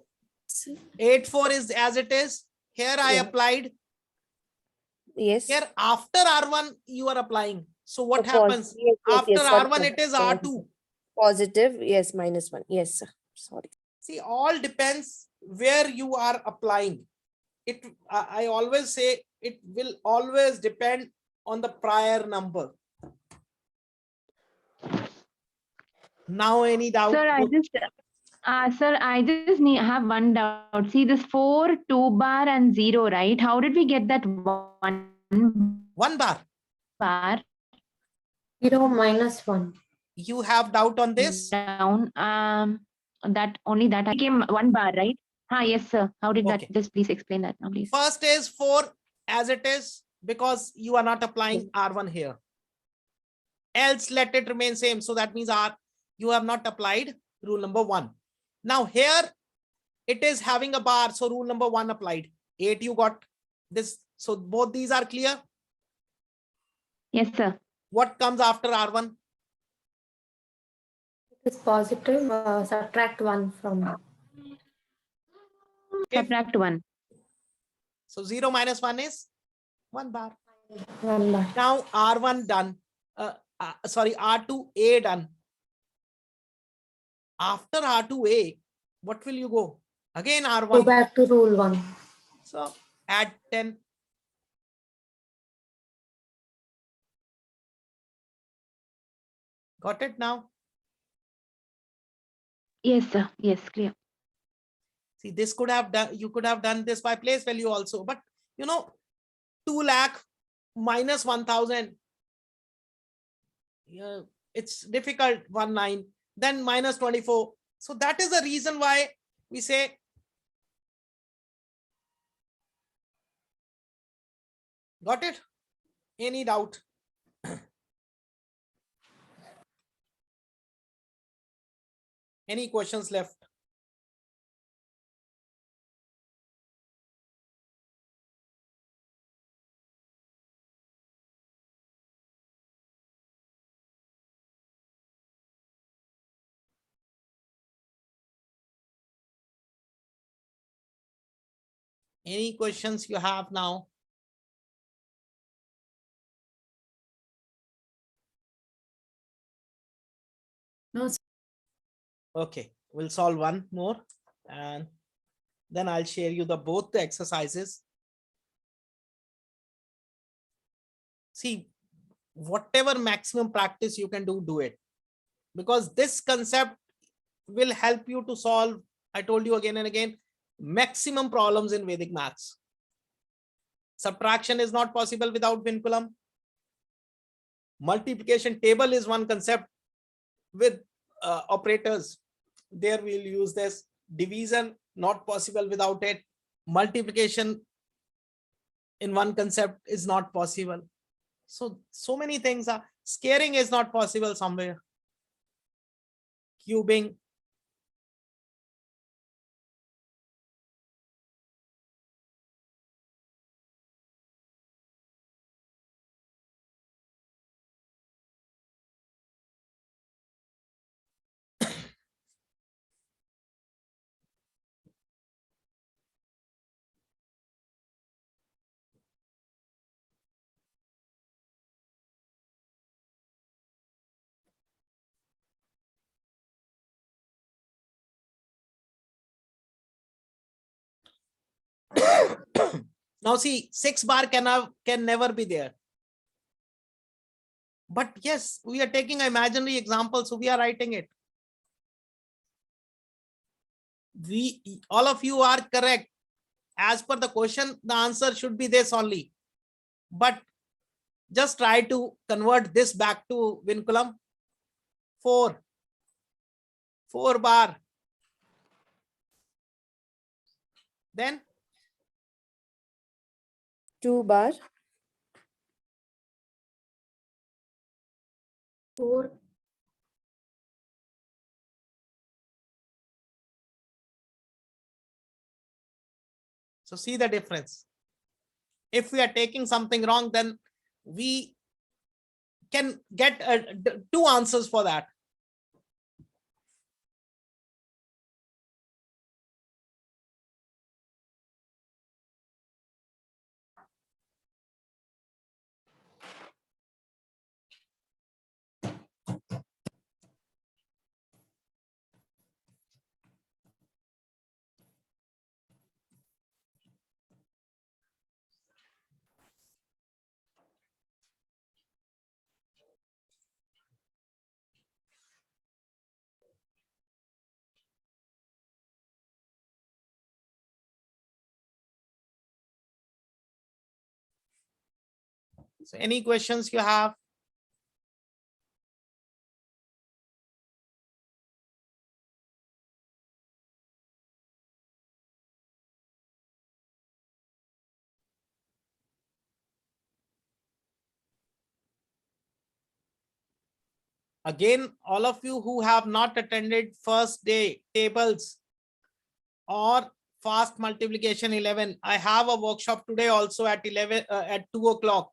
8 4 is as it is. Here I applied. Yes. Here after R1 you are applying. So what happens? After R1 it is R2. Positive, yes, -1. Yes, sir. Sorry. See, all depends where you are applying. I always say it will always depend on the prior number. Now any doubt? Sir, I just have one doubt. See this 4, 2 bar and 0, right? How did we get that 1 bar? 0 minus 1. You have doubt on this? Down. That only that I came 1 bar, right? Yes, sir. How did that? Just please explain that now, please. First is 4 as it is, because you are not applying R1 here. Else let it remain same. So that means you have not applied rule number 1. Now here it is having a bar, so rule number 1 applied. 8 you got this, so both these are clear. Yes, sir. What comes after R1? It's positive. Subtract 1 from. Subtract 1. So 0 minus 1 is 1 bar. 1 bar. Now R1 done. Sorry, R2A done. After R2A, what will you go? Again R1. Go back to rule 1. So add 10. Got it now? Yes, sir. Yes, clear. See, this could have done, you could have done this by place value also, but you know, 2 lakh minus 1,000. Yeah, it's difficult. 19, then minus 24. So that is the reason why we say got it? Any doubt? Any questions left? Any questions you have now? No, sir. Okay, we'll solve one more and then I'll share you the both the exercises. See, whatever maximum practice you can do it, because this concept will help you to solve, I told you again and again, maximum problems in Vedic maths. Subtraction is not possible without vinculum. Multiplication table is one concept with operators. There we'll use this. Division not possible without it. Multiplication in one concept is not possible. So many things are. Scaring is not possible somewhere. Cubing. Now see, 6 bar can never be there. But yes, we are taking an imaginary example, so we are writing it. All of you are correct. As per the question, the answer should be this only. But just try to convert this back to vinculum. 4 bar. Then 2 bar. 4. So see the difference. If we are taking something wrong, then we can get 2 answers for that. So any questions you have? Again, all of you who have not attended first day tables or fast multiplication 11, I have a workshop today also at 2 o'clock.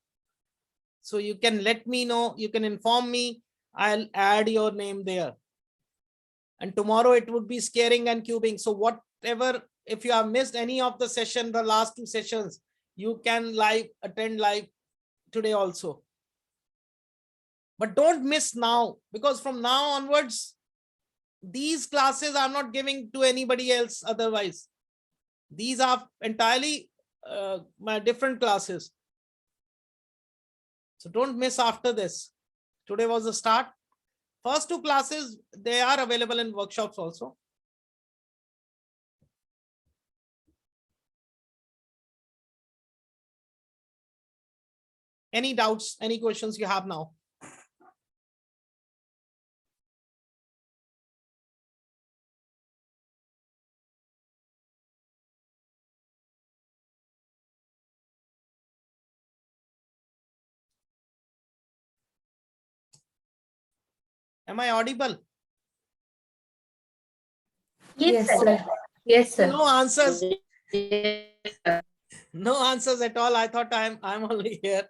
So you can let me know, you can inform me, I'll add your name there. And tomorrow it would be scaring and cubing. So whatever, if you have missed any of the session, the last 2 sessions, you can attend live today also. But don't miss now, because from now onwards, these classes I'm not giving to anybody else otherwise. These are entirely my different classes. So don't miss after this. Today was the start. First 2 classes, they are available in workshops also. Any doubts, any questions you have now? Am I audible? Yes, sir. Yes, sir. No answers. No answers at all. I thought I'm only here.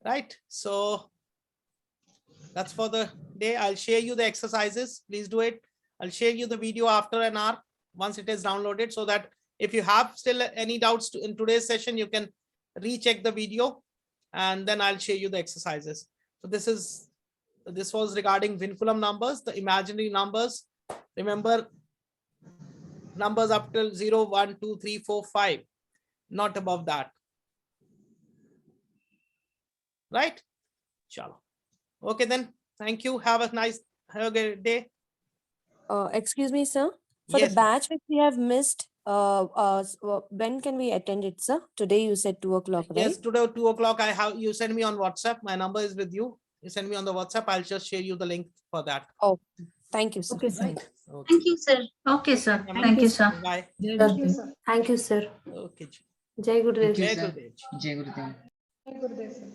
Right. So that's for the day. I'll share you the exercises. Please do it. I'll share you the video after an hour once it is downloaded, so that if you have still any doubts in today's session, you can recheck the video and then I'll share you the exercises. So this was regarding Vinculum numbers, the imaginary numbers. Remember, numbers up till 0, 1, 2, 3, 4, 5, not above that. Right? Chalo. Okay then. Thank you. Have a good day. Excuse me, sir. For Yes, the batch which we have missed, when can we attend it, sir? Today you said 2 o'clock, right? yes, today 2 o'clock. You send me on WhatsApp. My number is with you. You send me on the WhatsApp. I'll just share you the link for that. Oh, thank you, sir. Okay, sir. Right? Okay. Thank you, sir. Okay, sir. Thank you, sir. Bye. Thank you, sir. Thank you, sir. Okay. Jai Gurudev. Jai sir. Gurudev. Jai Gurudev. Jai Gurudev, sir.